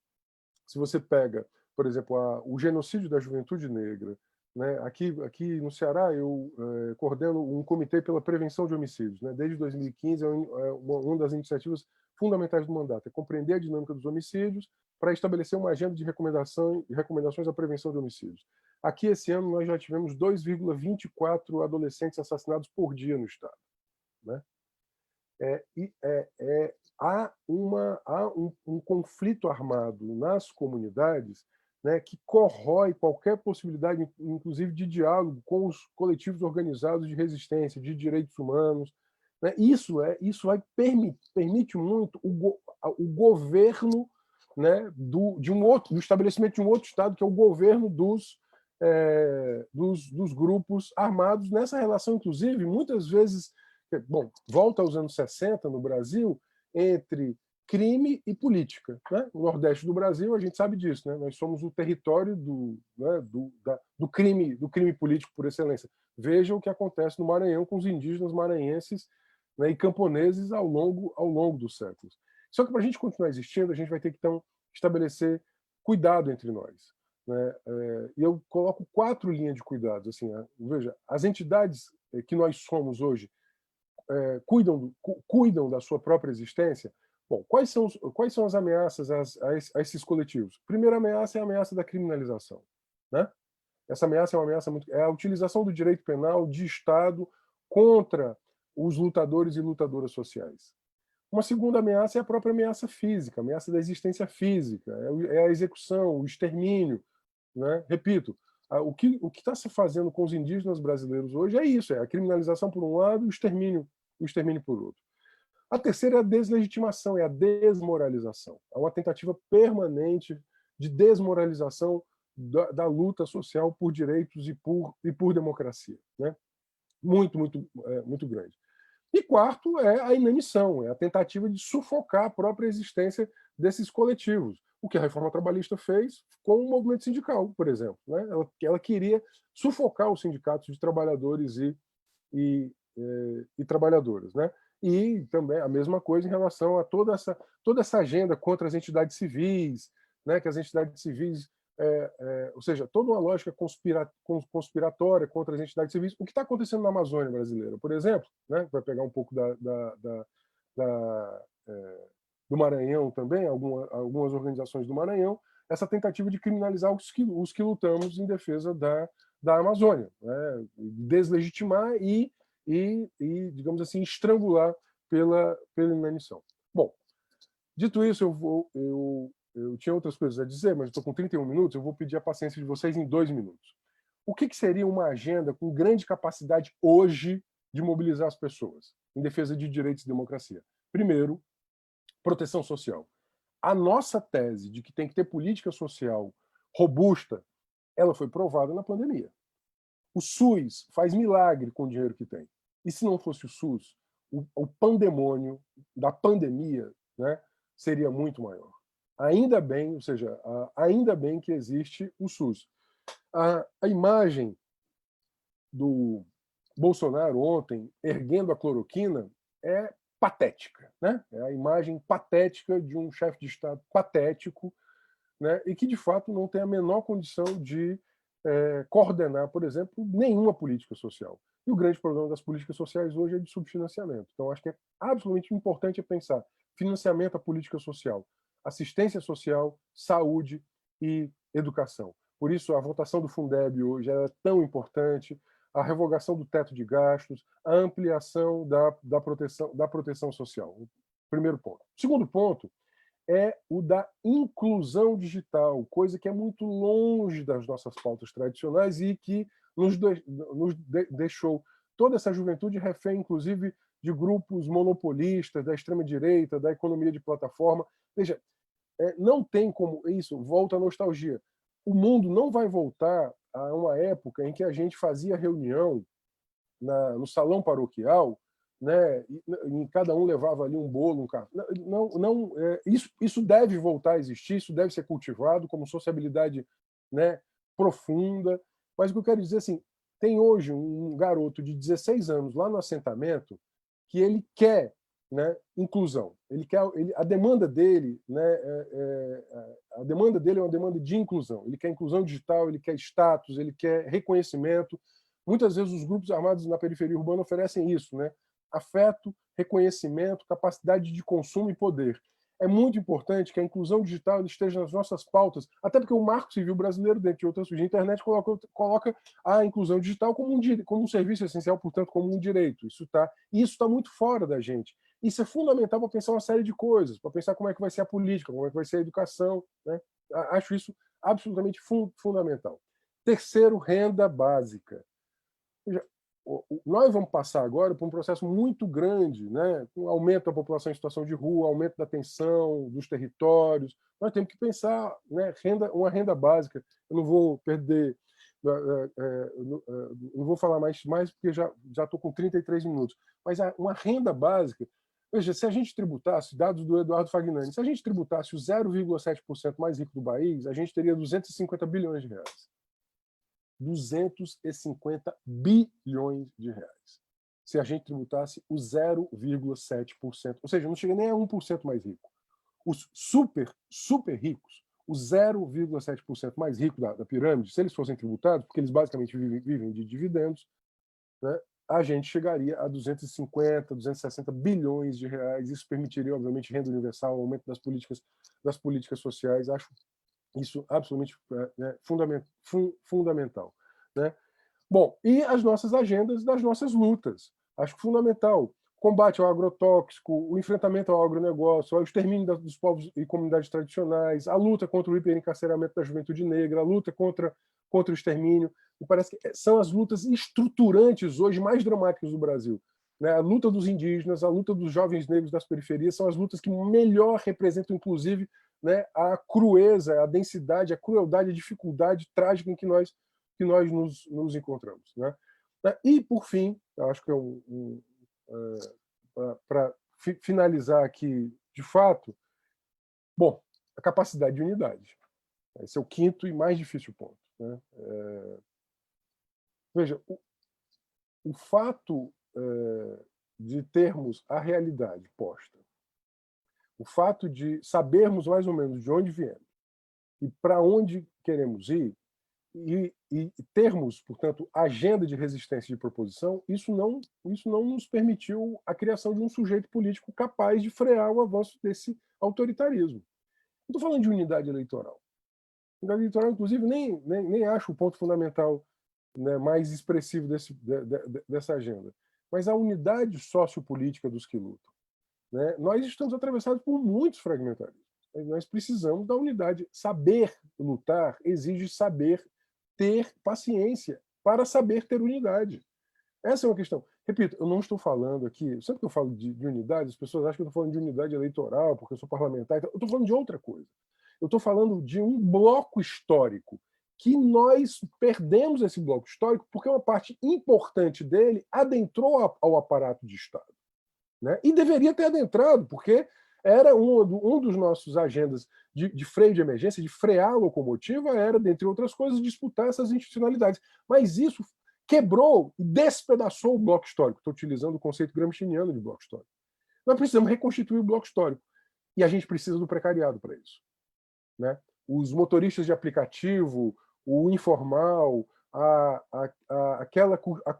Se você pega, por exemplo, o genocídio da juventude negra, né? Aqui no Ceará, eu coordeno um comitê pela prevenção de homicídios, né? Desde 2015, uma das iniciativas fundamentais do mandato é compreender a dinâmica dos homicídios para estabelecer uma agenda de recomendações à prevenção de homicídios. Aqui, esse ano, nós já tivemos 2,24 adolescentes assassinados por dia no estado, né? Há um conflito armado nas comunidades, né, que corrói qualquer possibilidade, inclusive, de diálogo com os coletivos organizados de resistência, de direitos humanos, né? Isso permite muito o governo, né, do estabelecimento de um outro Estado, que é o governo dos grupos armados, nessa relação, inclusive, muitas vezes, bom, volta aos anos 60 no Brasil, entre crime e política, né? No Nordeste do Brasil, a gente sabe disso, né? Nós somos o território do crime político por excelência. Veja o que acontece no Maranhão com os indígenas maranhenses, né, e camponeses ao longo dos séculos. Só que para a gente continuar existindo, a gente vai ter que, então, estabelecer cuidado entre nós, né? E eu coloco 4 linhas de cuidados. Assim, veja, as entidades que nós somos hoje cuidam da sua própria existência. Bom, quais são as ameaças a esses coletivos? A primeira ameaça é a ameaça da criminalização, né? Essa ameaça é uma ameaça muito... É a utilização do direito penal de Estado contra os lutadores e lutadoras sociais. Uma segunda ameaça é a própria ameaça física, a ameaça da existência física, é a execução, o extermínio, né? Repito, o que está se fazendo com os indígenas brasileiros hoje é isso, é a criminalização por um lado e o extermínio por outro. A terceira é a deslegitimação, é a desmoralização. É uma tentativa permanente de desmoralização da luta social por direitos e por democracia, né? Muito grande. E quarto é a inanição, é a tentativa de sufocar a própria existência desses coletivos. O que a reforma trabalhista fez com o movimento sindical, por exemplo, né? Ela queria sufocar os sindicatos de trabalhadores e trabalhadoras, né? E também a mesma coisa em relação a toda essa agenda contra as entidades civis, né? Que as entidades civis, ou seja, toda uma lógica conspiratória contra as entidades civis. O que está acontecendo na Amazônia brasileira, por exemplo, né? Vai pegar um pouco do Maranhão também, algumas organizações do Maranhão, essa tentativa de criminalizar os que lutamos em defesa da Amazônia, né? Deslegitimar e, digamos assim, estrangular pela inanição. Bom, dito isso, eu tinha outras coisas a dizer, mas estou com 31 minutos, eu vou pedir a paciência de vocês em 2 minutos. O que seria uma agenda com grande capacidade hoje de mobilizar as pessoas em defesa de direitos e democracia? Primeiro, proteção social. A nossa tese de que tem que ter política social robusta, ela foi provada na pandemia. O SUS faz milagre com o dinheiro que tem. E se não fosse o SUS, o pandemônio da pandemia, né, seria muito maior. Ainda bem, ou seja, ainda bem que existe o SUS. A imagem do Bolsonaro ontem erguendo a cloroquina é patética, né? É a imagem patética de um chefe de Estado patético, né? E que de fato não tem a menor condição de coordenar, por exemplo, nenhuma política social. E o grande problema das políticas sociais hoje é de subfinanciamento. Então, acho que é absolutamente importante pensar financiamento à política social, assistência social, saúde e educação. Por isso, a votação do Fundeb hoje é tão importante, a revogação do teto de gastos, a ampliação da proteção social. Primeiro ponto. Segundo ponto é o da inclusão digital, coisa que é muito longe das nossas pautas tradicionais e que nos deixou toda essa juventude refém, inclusive, de grupos monopolistas, da extrema-direita, da economia de plataforma. Veja, não tem como isso, volta à nostalgia. O mundo não vai voltar a uma época em que a gente fazia reunião no salão paroquial, né, e cada um levava ali um bolo, um carro. Isso deve voltar a existir, isso deve ser cultivado como sociabilidade, né, profunda. Mas o que eu quero dizer assim, tem hoje um garoto de 16 anos lá no assentamento que ele quer, né, inclusão. A demanda dele, né, a demanda dele é uma demanda de inclusão. Ele quer inclusão digital, ele quer status, ele quer reconhecimento. Muitas vezes os grupos armados na periferia urbana oferecem isso, né? Afeto, reconhecimento, capacidade de consumo e poder. É muito importante que a inclusão digital esteja nas nossas pautas, até porque o Marco Civil Brasileiro, dentre outras coisas, de internet, coloca a inclusão digital como um serviço essencial, portanto, como um direito. Isso está muito fora da gente. Isso é fundamental para pensar uma série de coisas, para pensar como é que vai ser a política, como é que vai ser a educação, né? Acho isso absolutamente fundamental. Terceiro, renda básica. Nós vamos passar agora por um processo muito grande, né? Com aumento da população em situação de rua, aumento da tensão dos territórios. Nós temos que pensar, né, uma renda básica. Eu não vou perder, não vou falar mais porque já estou com 33 minutos. Mas uma renda básica, veja, se a gente tributasse, dados do Eduardo Fagnani, se a gente tributasse o 0,7% mais rico do país, a gente teria 250 bilhões de reais. 250 bilhões de reais. Se a gente tributasse o 0,7%, ou seja, não chega nem a 1% mais rico. Os super ricos, os 0,7% mais ricos da pirâmide, se eles fossem tributados, porque eles basicamente vivem de dividendos, né, a gente chegaria a 250, 260 bilhões de reais. Isso permitiria, obviamente, renda universal, aumento das políticas sociais. Acho Isso absolutamente fundamental, né? Bom, e as nossas agendas das nossas lutas. Acho fundamental. Combate ao agrotóxico, o enfrentamento ao agronegócio, o extermínio dos povos e comunidades tradicionais, a luta contra o hiperencarceramento da juventude negra, a luta contra o extermínio. Me parece que são as lutas estruturantes hoje mais dramáticas do Brasil. Né? A luta dos indígenas, a luta dos jovens negros das periferias são as lutas que melhor representam, inclusive, né, a crueza, a densidade, a crueldade, a dificuldade trágica em que nós nos encontramos. Né? E, por fim, eu acho que para finalizar aqui, de fato, bom, a capacidade de unidade. Esse é o quinto e mais difícil ponto. Né? Veja, o fato de termos a realidade posta, o fato de sabermos mais ou menos de onde viemos e para onde queremos ir, e termos, portanto, agenda de resistência e de proposição, isso não nos permitiu a criação de um sujeito político capaz de frear o avanço desse autoritarismo. Não estou falando de unidade eleitoral. Unidade eleitoral, inclusive, nem acho o ponto fundamental, né, mais expressivo dessa agenda. Mas a unidade sociopolítica dos que lutam. Né? Nós estamos atravessados por muitos fragmentarismos. Nós precisamos da unidade. Saber lutar exige saber ter paciência para saber ter unidade. Essa é uma questão. Repito, eu não estou falando aqui, sempre que eu falo de unidade, as pessoas acham que eu estou falando de unidade eleitoral, porque eu sou parlamentar. Eu estou falando de outra coisa. Eu estou falando de um bloco histórico, que nós perdemos esse bloco histórico porque uma parte importante dele adentrou ao aparato de Estado. Né? E deveria ter adentrado, porque era um dos nossos agendas de freio de emergência, de frear a locomotiva, era, dentre outras coisas, disputar essas institucionalidades. Mas isso quebrou e despedaçou o bloco histórico. Estou utilizando o conceito gramsciano de bloco histórico. Nós precisamos reconstituir o bloco histórico. E a gente precisa do precariado para isso. Né? Os motoristas de aplicativo, o informal, a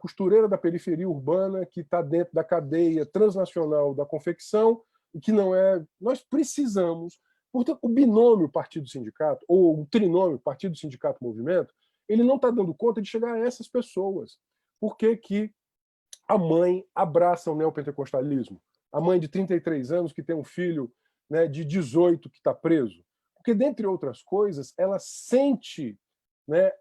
costureira da periferia urbana que está dentro da cadeia transnacional da confecção, e que não é... Nós precisamos... Portanto, o binômio partido-sindicato, ou o trinômio partido-sindicato-movimento, ele não está dando conta de chegar a essas pessoas. Por que a mãe abraça o neopentecostalismo? A mãe de 33 anos que tem um filho, né, de 18 que está preso? Porque, dentre outras coisas, ela sente, né,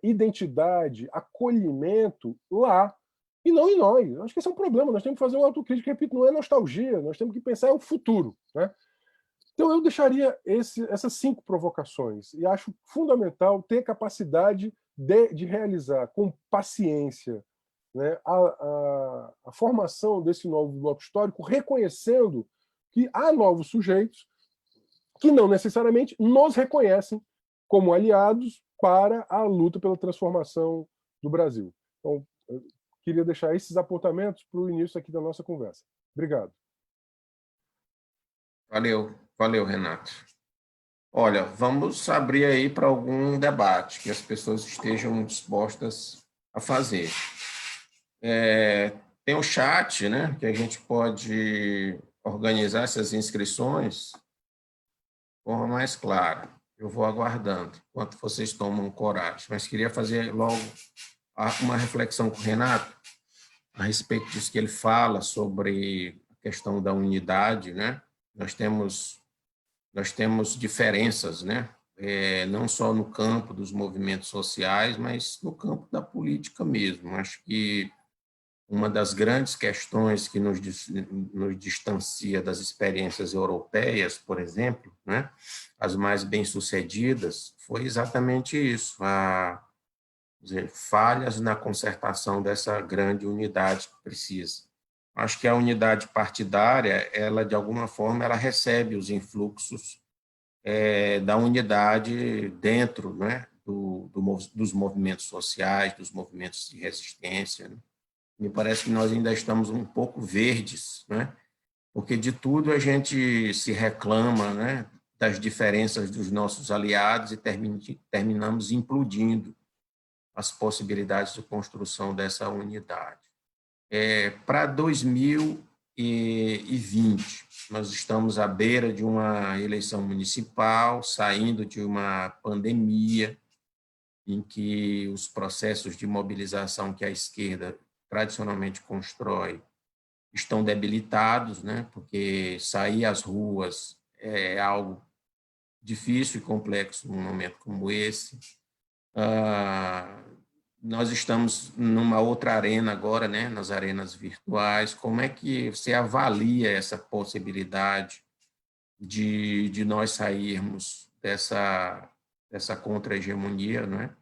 identidade, acolhimento lá, e não em nós. Acho que esse é um problema. Nós temos que fazer uma autocrítica. Repito, não é nostalgia, nós temos que pensar no futuro. Né? Então, eu deixaria essas 5 provocações, e acho fundamental ter capacidade de realizar com paciência, né, a formação desse novo bloco histórico, reconhecendo que há novos sujeitos que não necessariamente nos reconhecem como aliados para a luta pela transformação do Brasil. Então, eu queria deixar esses apontamentos para o início aqui da nossa conversa. Obrigado. Valeu, Renato. Olha, vamos abrir aí para algum debate que as pessoas estejam dispostas a fazer. Tem o chat, né, que a gente pode organizar essas inscrições de forma mais clara. Eu vou aguardando enquanto vocês tomam coragem. Mas queria fazer logo uma reflexão com o Renato a respeito disso que ele fala sobre a questão da unidade, né? Nós temos diferenças, né? Não só no campo dos movimentos sociais, mas no campo da política mesmo. Acho que uma das grandes questões que nos distancia das experiências europeias, por exemplo, né, as mais bem-sucedidas, foi exatamente isso, falhas na concertação dessa grande unidade que precisa. Acho que a unidade partidária, ela, de alguma forma, ela recebe os influxos da unidade dentro, né, dos movimentos sociais, dos movimentos de resistência, né? Me parece que nós ainda estamos um pouco verdes, né? Porque de tudo a gente se reclama, né, das diferenças dos nossos aliados e terminamos implodindo as possibilidades de construção dessa unidade. Para 2000, 2020. Nós estamos à beira de uma eleição municipal, saindo de uma pandemia, em que os processos de mobilização que a esquerda tradicionalmente constrói estão debilitados, né? Porque sair às ruas é algo difícil e complexo num momento como esse. Nós estamos numa outra arena agora, né? Nas arenas virtuais. Como é que você avalia essa possibilidade de nós sairmos dessa contra-hegemonia, né?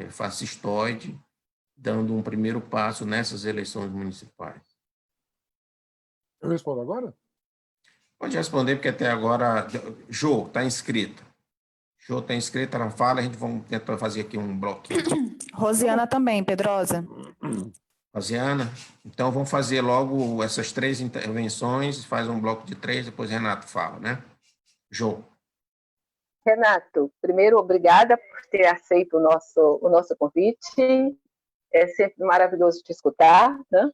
Fascistoide, dando um primeiro passo nessas eleições municipais? Eu respondo agora? Pode responder, porque até agora... Jô, está inscrita. Jô está inscrita, ela fala, a gente vai tentar fazer aqui um bloquinho. Rosiana também, Pedrosa. Rosiana? Então, vamos fazer logo essas 3 intervenções, faz um bloco de 3, depois Renato fala, né? Jô. Renato, primeiro, obrigada por ter aceito o nosso convite. É sempre maravilhoso te escutar, né?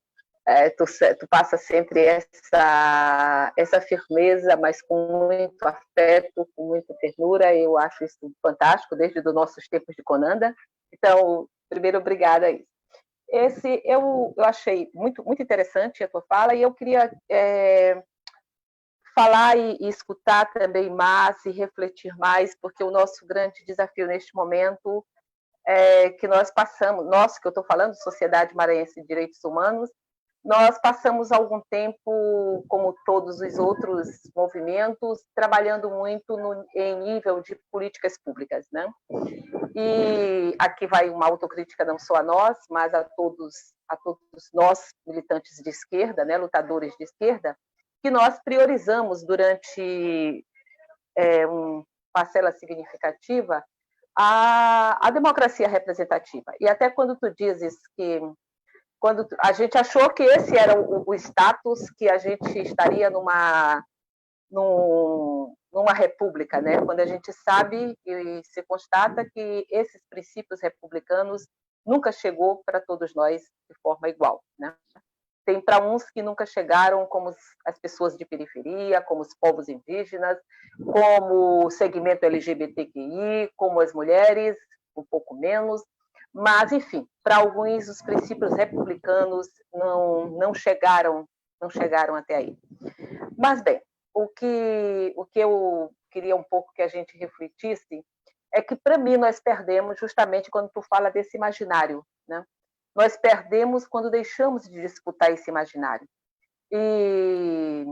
Tu passa sempre essa firmeza, mas com muito afeto, com muita ternura. Eu acho isso fantástico, desde os nossos tempos de Conanda. Então, primeiro, obrigada a isso. Eu achei muito, muito interessante a tua fala, e eu queria falar e escutar também mais e refletir mais, porque o nosso grande desafio neste momento é que nós passamos, nós que eu estou falando, Sociedade Maranhense de Direitos Humanos, nós passamos algum tempo, como todos os outros movimentos, trabalhando muito em nível de políticas públicas, né? E aqui vai uma autocrítica não só a nós, mas a todos nós, militantes de esquerda, né, lutadores de esquerda, que nós priorizamos durante uma parcela significativa a democracia representativa. E até quando tu dizes que quando a gente achou que esse era o status, que a gente estaria numa república, né? Quando a gente sabe e se constata que esses princípios republicanos nunca chegou para todos nós de forma igual, né? Tem para uns que nunca chegaram, como as pessoas de periferia, como os povos indígenas, como o segmento LGBTQI, como as mulheres, um pouco menos. Mas, enfim, para alguns os princípios republicanos não chegaram até aí. Mas, bem, o que eu queria um pouco que a gente refletisse é que, para mim, nós perdemos justamente quando tu fala desse imaginário, né? Nós perdemos quando deixamos de disputar esse imaginário. E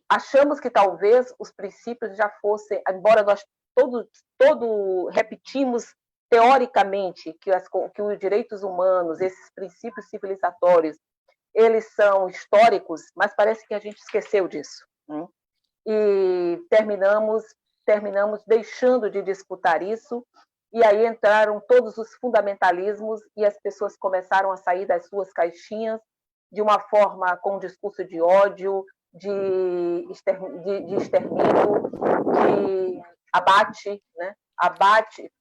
achamos que talvez os princípios já fossem, embora nós todo repetimos teoricamente que os direitos humanos, esses princípios civilizatórios, eles são históricos, mas parece que a gente esqueceu disso, né? E terminamos deixando de disputar isso, e aí entraram todos os fundamentalismos e as pessoas começaram a sair das suas caixinhas de uma forma com um discurso de ódio, de extermínio, de abate, né? Abate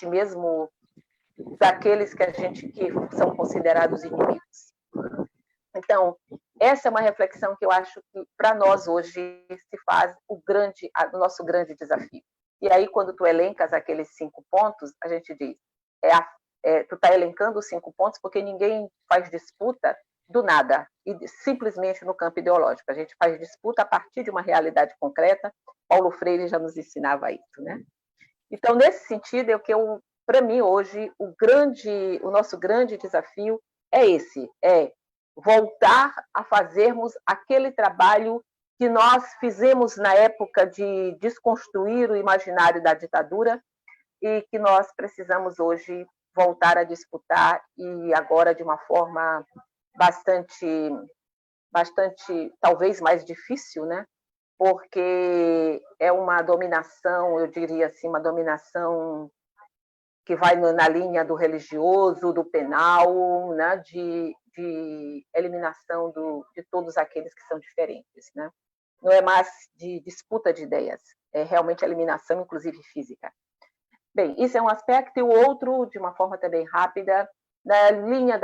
mesmo daqueles que são considerados inimigos. Então, essa é uma reflexão que eu acho que, para nós, hoje, se faz o nosso grande desafio. E aí, quando tu elencas aqueles 5 pontos, a gente diz, tu está elencando os 5 pontos porque ninguém faz disputa do nada, e simplesmente no campo ideológico. A gente faz disputa a partir de uma realidade concreta. Paulo Freire já nos ensinava isso, né? Então, nesse sentido, para mim, hoje, o nosso grande desafio é esse, voltar a fazermos aquele trabalho que nós fizemos na época de desconstruir o imaginário da ditadura e que nós precisamos hoje voltar a disputar, e agora de uma forma bastante talvez mais difícil, né? Porque é uma dominação, eu diria assim, uma dominação que vai na linha do religioso, do penal, né? de eliminação de todos aqueles que são diferentes, né? Não é mais de disputa de ideias, é realmente eliminação, inclusive física. Bem, isso é um aspecto, e o outro, de uma forma também rápida, na linha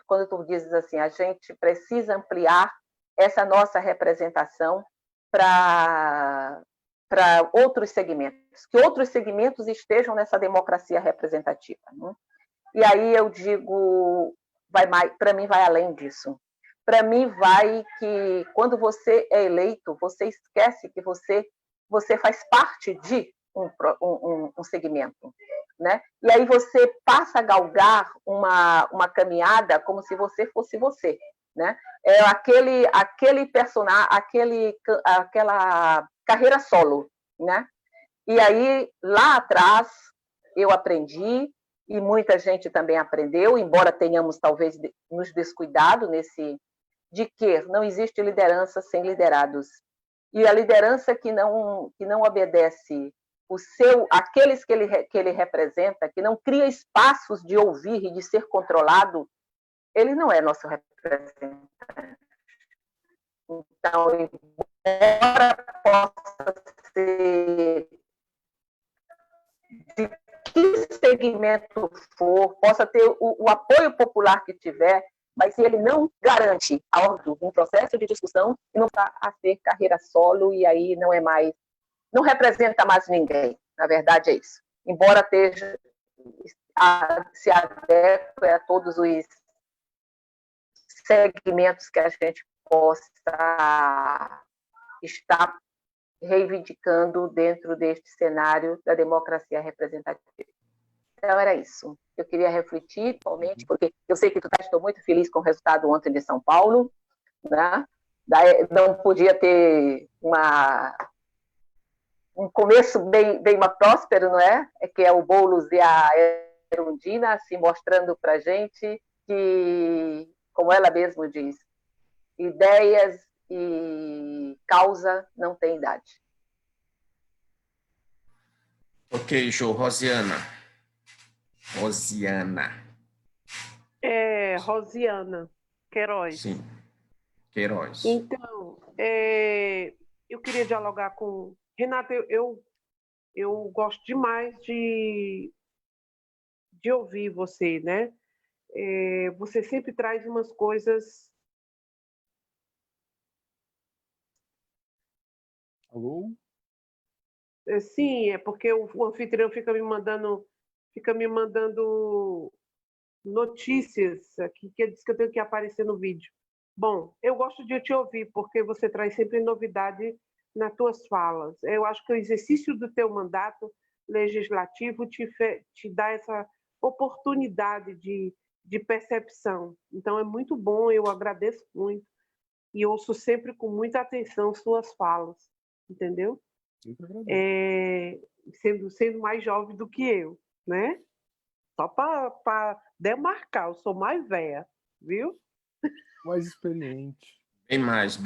quando tu dizes assim, a gente precisa ampliar essa nossa representação para outros segmentos, que outros segmentos estejam nessa democracia representativa. Né? E aí eu digo, para mim vai além disso. Para mim vai que quando você é eleito, você esquece que você faz parte de um segmento. Né? E aí você passa a galgar uma caminhada como se você fosse você. Né? É aquele personagem, aquela carreira solo. Né? E aí, lá atrás, eu aprendi, e muita gente também aprendeu, embora tenhamos talvez nos descuidado de que não existe liderança sem liderados. E a liderança que não obedece aqueles que ele representa, que não cria espaços de ouvir e de ser controlado, ele não é nosso representante. Então, embora possa ser de que segmento for, possa ter o apoio popular que tiver, mas se ele não garante um processo de discussão, não está a ser carreira solo e aí não representa mais ninguém. Na verdade é isso. Embora se adeque a todos os segmentos que a gente possa estar reivindicando dentro deste cenário da democracia representativa. Então, era isso. Eu queria refletir, atualmente, porque eu sei que estou muito feliz com o resultado ontem de São Paulo, né? Não podia ter um começo bem mais próspero, não é? Que é o Boulos e a Erundina se mostrando para a gente que, como ela mesma diz, ideias e causa não tem idade. Ok, Jo. Rosiana. Rosiana Queiroz. Sim, Queiroz. Então, eu queria dialogar com... Renata, eu gosto demais de ouvir você, né? Você sempre traz umas coisas... Alô? Sim, é porque o anfitrião fica me mandando notícias aqui que diz que eu tenho que aparecer no vídeo. Bom, eu gosto de te ouvir porque você traz sempre novidade nas tuas falas. Eu acho que o exercício do teu mandato legislativo te dá essa oportunidade de percepção. Então é muito bom, eu agradeço muito e ouço sempre com muita atenção suas falas, entendeu? Sendo mais jovem do que eu, né? Só para demarcar, eu sou mais velha, viu? Mais experiente. Bem mais.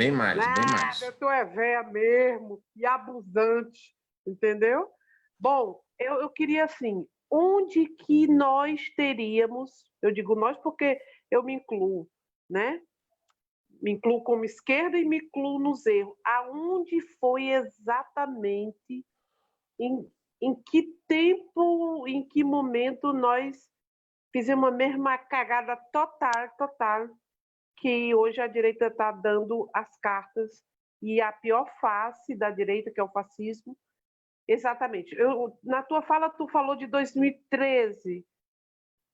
Tu é velha mesmo e abusante, entendeu? Bom, eu queria assim, onde que nós teríamos, eu digo nós porque eu me incluo, né? Me incluo como esquerda e me incluo nos erros. Aonde foi exatamente, em que tempo, em que momento nós fizemos a mesma cagada total, que hoje a direita está dando as cartas e a pior face da direita, que é o fascismo. Exatamente. Na tua fala, tu falou de 2013,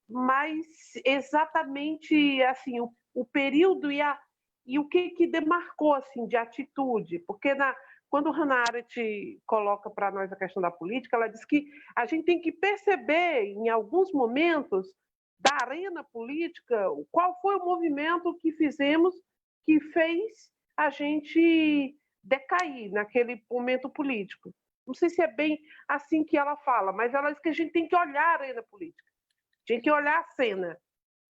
mas exatamente assim, o período e o que demarcou assim, de atitude, porque quando Hannah Arendt coloca para nós a questão da política, ela diz que a gente tem que perceber, em alguns momentos da arena política, qual foi o movimento que fizemos que fez a gente decair naquele momento político. Não sei se é bem assim que ela fala, mas ela diz que a gente tem que olhar a arena política, tem que olhar a cena,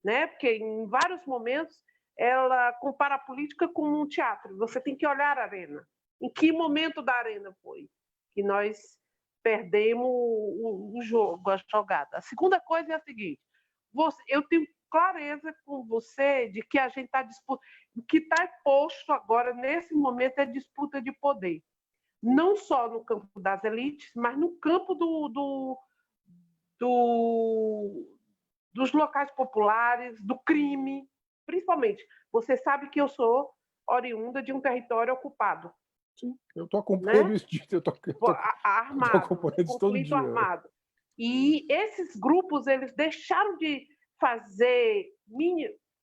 né? Porque em vários momentos ela compara a política como um teatro. Você tem que olhar a arena. Em que momento da arena foi que nós perdemos o jogo, a jogada? A segunda coisa é a seguinte: eu tenho clareza com você de que a gente está disputando, o que está posto agora, nesse momento, é disputa de poder. Não só no campo das elites, mas no campo dos locais populares, do crime, principalmente. Você sabe que eu sou oriunda de um território ocupado. Sim, eu estou acompanhando, né? isso, eu tô Armado, acompanhando isso todo conflito dia. armado. E esses grupos, eles deixaram de fazer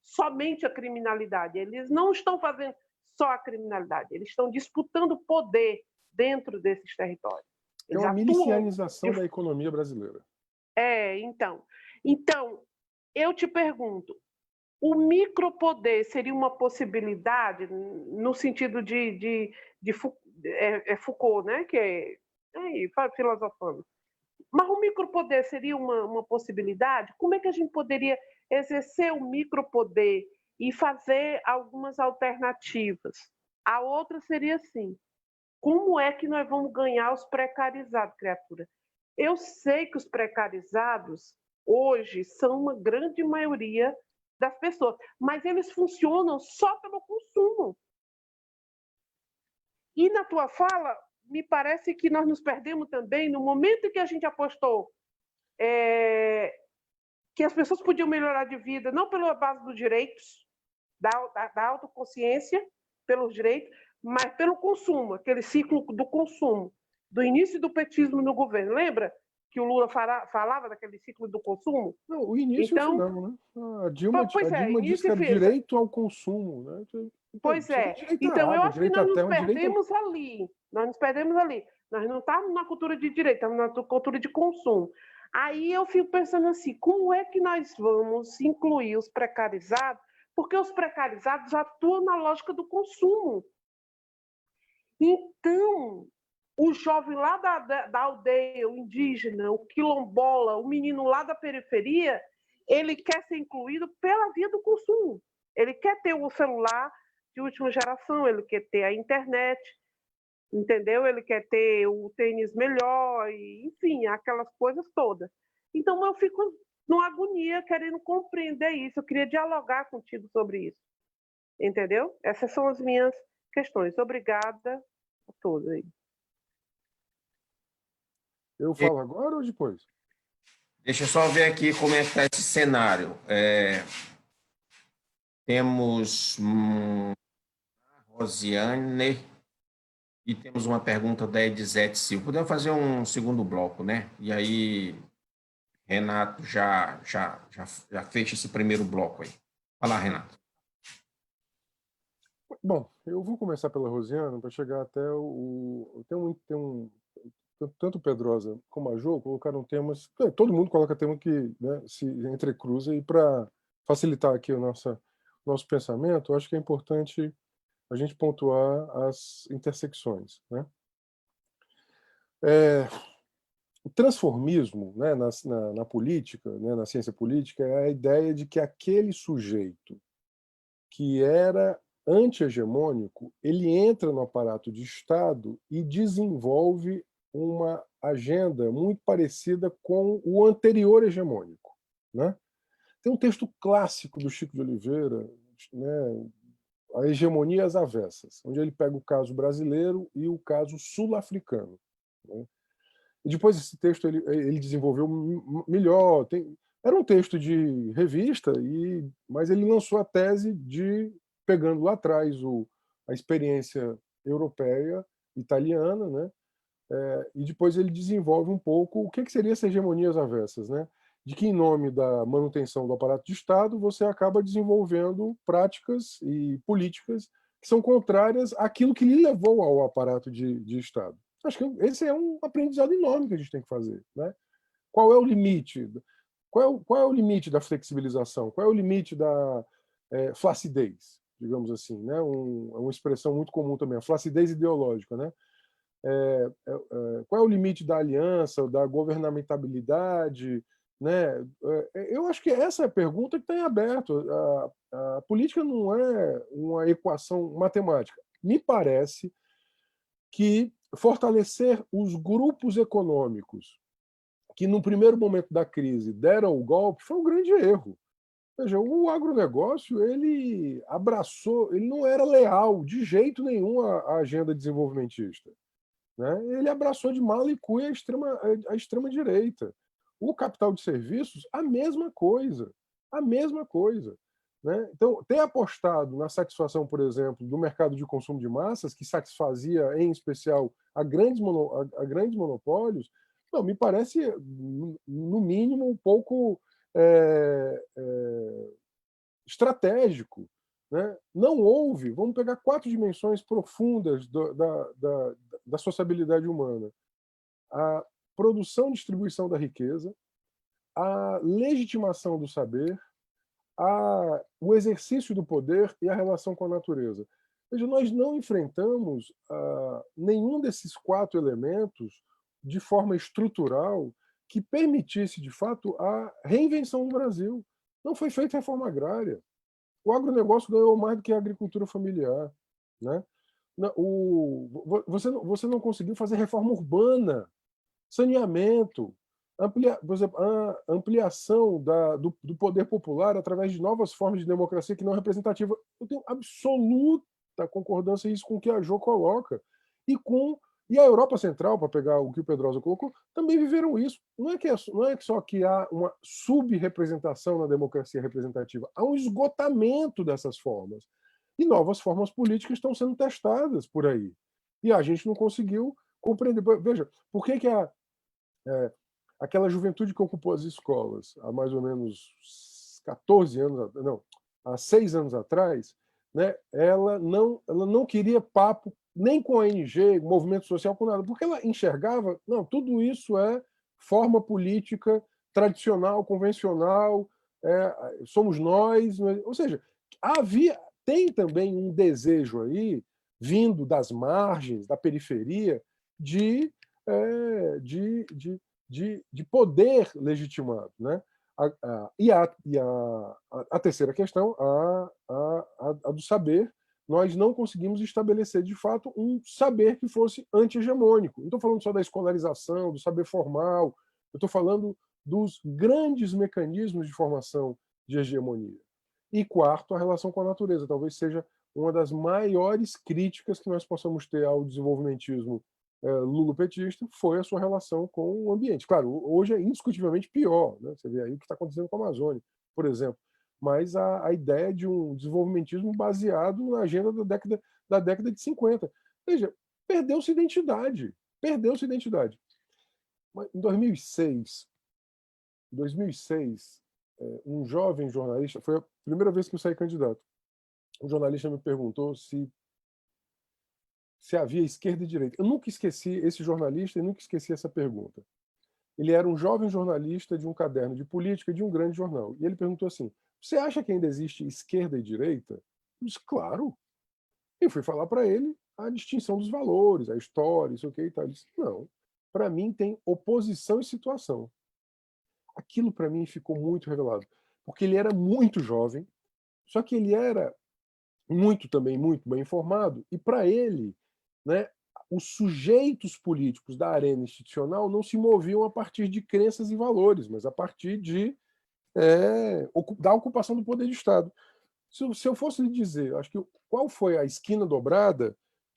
somente a criminalidade. Eles não estão fazendo só a criminalidade, eles estão disputando poder dentro desses territórios. É Eles uma atuam milicianização da economia brasileira. então, eu te pergunto, o micropoder seria uma possibilidade no sentido de Foucault, né? Que é filosofando. Mas o micropoder seria uma possibilidade? Como é que a gente poderia exercer o micropoder e fazer algumas alternativas? A outra seria assim: como é que nós vamos ganhar os precarizados, criatura? Eu sei que os precarizados hoje são uma grande maioria das pessoas, mas eles funcionam só pelo consumo. E na tua fala, me parece que nós nos perdemos também no momento em que a gente apostou que as pessoas podiam melhorar de vida, não pela base dos direitos, da autoconsciência, pelos direitos, mas pelo consumo, aquele ciclo do consumo, do início do petismo no governo. Lembra que o Lula falava daquele ciclo do consumo? Não, o início então, e o final, né? A Dilma disse que era direito ao consumo, né? Pois é. Então, eu acho que nós nos perdemos ali. Nós nos perdemos ali. Nós não estamos na cultura de direito, estamos na cultura de consumo. Aí eu fico pensando assim, como é que nós vamos incluir os precarizados? Porque os precarizados atuam na lógica do consumo. Então, o jovem lá da aldeia, o indígena, o quilombola, o menino lá da periferia, ele quer ser incluído pela via do consumo. Ele quer ter o celular de última geração, ele quer ter a internet, entendeu? Ele quer ter o tênis melhor, e, enfim, aquelas coisas todas. Então, eu fico numa agonia querendo compreender isso. Eu queria dialogar contigo sobre isso, entendeu? Essas são as minhas questões. Obrigada a todos aí. Eu falo agora ou depois? Deixa eu só ver aqui como é que está esse cenário. Temos Rosiane e temos uma pergunta da Edizete Silva. Podemos fazer um segundo bloco, né? E aí, Renato já fecha esse primeiro bloco aí. Vai lá, Renato. Bom, eu vou começar pela Rosiane para chegar até tanto Pedrosa como a Jo colocaram temas. Todo mundo coloca tema que, né, se entrecruza, e para facilitar aqui o nosso pensamento, eu acho que é importante a gente pontuar as intersecções, né? O transformismo, né, na política, né, na ciência política, é a ideia de que aquele sujeito que era anti-hegemônico, ele entra no aparato de Estado e desenvolve uma agenda muito parecida com o anterior hegemônico, né? Tem um texto clássico do Chico de Oliveira, né, A Hegemonia às Avessas, onde ele pega o caso brasileiro e o caso sul-africano, né? E depois esse texto ele desenvolveu melhor. Era um texto de revista, mas ele lançou a tese pegando lá atrás a experiência europeia, italiana, né? E depois ele desenvolve um pouco o que seria essa hegemonia às avessas, né? De que, em nome da manutenção do aparato de Estado, você acaba desenvolvendo práticas e políticas que são contrárias àquilo que lhe levou ao aparato de Estado. Acho que esse é um aprendizado enorme que a gente tem que fazer, né? Qual é o limite? Qual é o limite da flexibilização? Qual é o limite da flacidez, digamos assim, né? Uma expressão muito comum também, a flacidez ideológica, né? Qual é o limite da aliança, da governamentabilidade, né? Eu acho que essa é a pergunta que está em aberto. A política não é uma equação matemática. Me parece que fortalecer os grupos econômicos que, no primeiro momento da crise, deram o golpe, foi um grande erro. Veja, o agronegócio, ele abraçou, ele não era leal de jeito nenhum à agenda desenvolvimentista, né? Ele abraçou de mala e cuia a extrema-direita. O capital de serviços, a mesma coisa. A mesma coisa. Né? Então, ter apostado na satisfação, por exemplo, do mercado de consumo de massas, que satisfazia, em especial, a grandes monopólios, não, me parece, no mínimo, um pouco estratégico. Né? Não houve, vamos pegar 4 dimensões profundas da sociabilidade humana. A produção e distribuição da riqueza, a legitimação do saber, o exercício do poder e a relação com a natureza. Veja, nós não enfrentamos nenhum desses 4 elementos de forma estrutural que permitisse, de fato, a reinvenção do Brasil. Não foi feita reforma agrária. O agronegócio ganhou mais do que a agricultura familiar. Né? Você não conseguiu fazer reforma urbana, saneamento, por exemplo, a ampliação do poder popular através de novas formas de democracia que não é representativa. Eu tenho absoluta concordância isso com o que a Jo coloca. E a Europa Central, para pegar o que o Pedrosa colocou, também viveram isso. Não é só que há uma subrepresentação na democracia representativa, há um esgotamento dessas formas. E novas formas políticas estão sendo testadas por aí. E a gente não conseguiu compreender. Veja, por que aquela juventude que ocupou as escolas há mais ou menos 14 anos, não, há 6 anos atrás, né, ela não queria papo nem com a ONG, movimento social, com nada, porque ela enxergava, não, tudo isso é forma política tradicional, convencional, somos nós, ou seja, tem também um desejo aí, vindo das margens, da periferia, de poder legitimado. Né? A terceira questão, a do saber, nós não conseguimos estabelecer, de fato, um saber que fosse anti-hegemônico. Não estou falando só da escolarização, do saber formal, eu estou falando dos grandes mecanismos de formação de hegemonia. E quarto, a relação com a natureza. Talvez seja uma das maiores críticas que nós possamos ter ao desenvolvimentismo lulopetista, foi a sua relação com o ambiente. Claro, hoje é indiscutivelmente pior. Né? Você vê aí o que está acontecendo com a Amazônia, por exemplo. Mas a ideia de um desenvolvimentismo baseado na agenda da década de 50. Veja, perdeu-se identidade. Perdeu-se identidade. Em 2006, um jovem jornalista, foi a primeira vez que eu saí candidato, um jornalista me perguntou se havia esquerda e direita. Eu nunca esqueci esse jornalista e nunca esqueci essa pergunta. Ele era um jovem jornalista de um caderno de política de um grande jornal. E ele perguntou assim, você acha que ainda existe esquerda e direita? Eu disse, claro. Eu fui falar para ele a distinção dos valores, a história, isso ok e tal. Ele disse, não, para mim tem oposição e situação. Aquilo para mim ficou muito revelado, porque ele era muito jovem, só que ele era muito bem informado, e para ele, né, os sujeitos políticos da arena institucional não se moviam a partir de crenças e valores, mas a partir da ocupação do poder de Estado. Se eu fosse lhe dizer, acho que qual foi a esquina dobrada,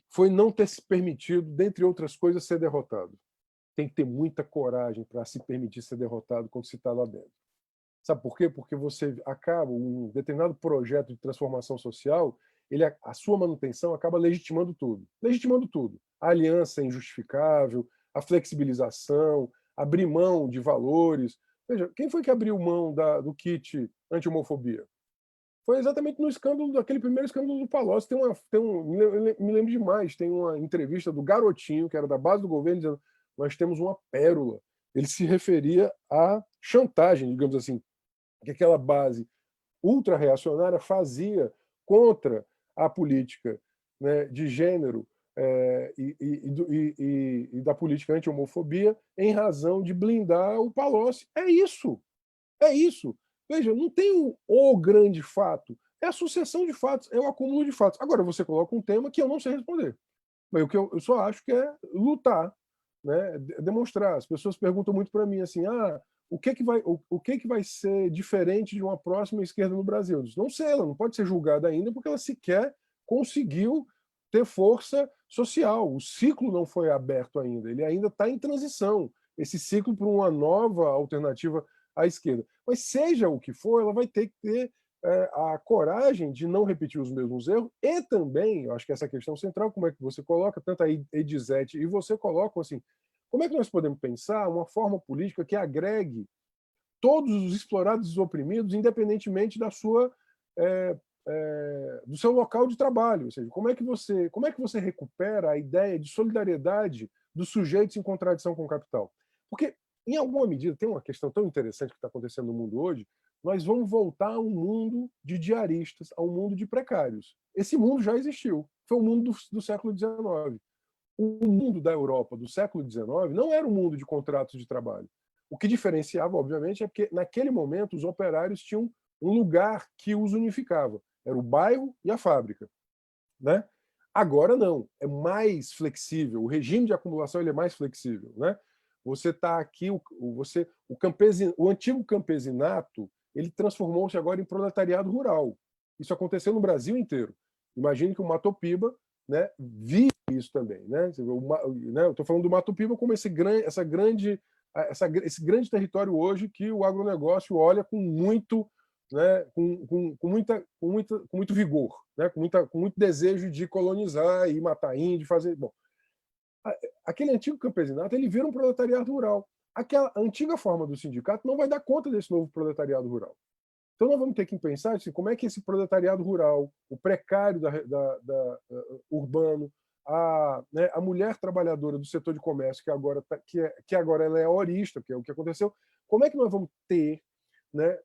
foi não ter se permitido, dentre outras coisas, ser derrotado. Tem que ter muita coragem para se permitir ser derrotado quando se está lá dentro. Sabe por quê? Porque você acaba, um determinado projeto de transformação social, a sua manutenção acaba legitimando tudo. Legitimando tudo. A aliança é injustificável, a flexibilização, abrir mão de valores. Veja, quem foi que abriu mão do kit anti-homofobia? Foi exatamente no escândalo, daquele primeiro escândalo do Palocci. Me lembro demais, tem uma entrevista do Garotinho, que era da base do governo, dizendo nós temos uma pérola. Ele se referia à chantagem, digamos assim, que aquela base ultra-reacionária fazia contra a política, né, de gênero e da política anti-homofobia em razão de blindar o Palocci. É isso. É isso. Veja, não tem o grande fato. É a sucessão de fatos, é o acúmulo de fatos. Agora você coloca um tema que eu não sei responder. Mas o que eu só acho que é lutar, né, demonstrar. As pessoas perguntam muito para mim assim, o que vai ser diferente de uma próxima esquerda no Brasil? Eu disse, não sei, ela não pode ser julgada ainda porque ela sequer conseguiu ter força social. O ciclo não foi aberto ainda, ele ainda está em transição. esse ciclo para uma nova alternativa à esquerda. Mas seja o que for, ela vai ter que ter a coragem de não repetir os mesmos erros e também, eu acho que essa questão central, como é que você coloca, tanto a Edizete e você colocam assim, como é que nós podemos pensar uma forma política que agregue todos os explorados e oprimidos, independentemente da sua do seu local de trabalho, ou seja, como é que você recupera a ideia de solidariedade dos sujeitos em contradição com o capital? Porque, em alguma medida, tem uma questão tão interessante que está acontecendo no mundo hoje, nós vamos voltar a um mundo de diaristas, a um mundo de precários. Esse mundo já existiu, foi o mundo do século XIX. O mundo da Europa do século XIX não era um mundo de contratos de trabalho. O que diferenciava, obviamente, é porque, naquele momento, os operários tinham um lugar que os unificava. Era o bairro e a fábrica. Né? Agora não, é mais flexível. O regime de acumulação ele é mais flexível. Né? Você está aqui, o antigo campesinato ele transformou-se agora em proletariado rural. Isso aconteceu no Brasil inteiro. Imagine que o Mato Piba, né, vive isso também. Né? Eu estou falando do Mato Piba como esse grande território hoje que o agronegócio olha com muito, né, com muito vigor, né, com muito desejo de colonizar e matar índio, de fazer. Bom, aquele antigo campesinato ele vira um proletariado rural. Aquela antiga forma do sindicato não vai dar conta desse novo proletariado rural. Então nós vamos ter que pensar assim, como é que esse proletariado rural, o precário urbano, a mulher trabalhadora do setor de comércio, que agora ela é horista, que é o que aconteceu, como é que nós vamos ter, né,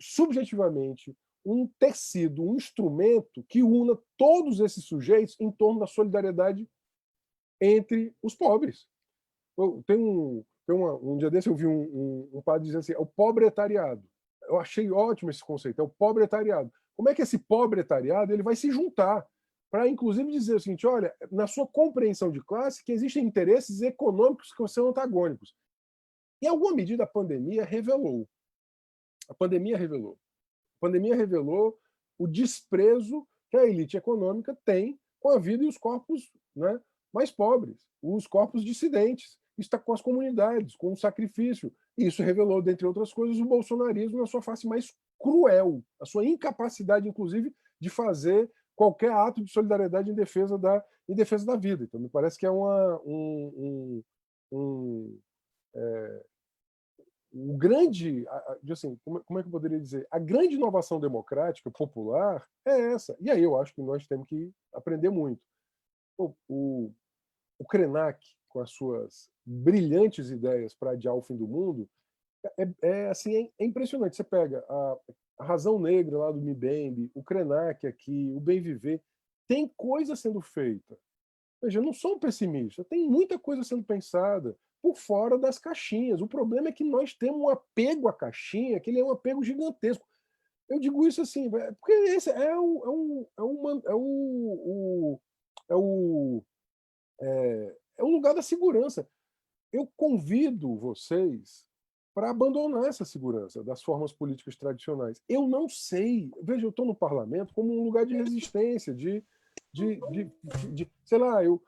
subjetivamente, um tecido, um instrumento que una todos esses sujeitos em torno da solidariedade entre os pobres? Um dia desse eu vi um padre dizer assim, é o pobretariado. Eu achei ótimo esse conceito, é o pobretariado. Como é que esse pobretariado ele vai se juntar para, inclusive, dizer o seguinte, olha, na sua compreensão de classe, que existem interesses econômicos que são antagônicos. Em alguma medida, a pandemia revelou. A pandemia revelou o desprezo que a elite econômica tem com a vida e os corpos, né, mais pobres, os corpos dissidentes. Isso está com as comunidades, com o sacrifício. E isso revelou, dentre outras coisas, o bolsonarismo na sua face mais cruel, a sua incapacidade, inclusive, de fazer qualquer ato de solidariedade em defesa da vida. Então, me parece que é o grande, assim, como é que eu poderia dizer? A grande inovação democrática, popular, é essa. E aí eu acho que nós temos que aprender muito. O Krenak, com as suas brilhantes ideias para adiar o fim do mundo, é impressionante. Você pega a Razão Negra lá do Mbembe, o Krenak aqui, o Bem Viver, tem coisa sendo feita. Veja, eu não sou um pessimista, tem muita coisa sendo pensada por fora das caixinhas. O problema é que nós temos um apego à caixinha, que ele é um apego gigantesco. Eu digo isso assim, porque esse é o lugar da segurança. Eu convido vocês para abandonar essa segurança das formas políticas tradicionais. Eu não sei, veja, eu estou no parlamento como um lugar de resistência, sei lá, eu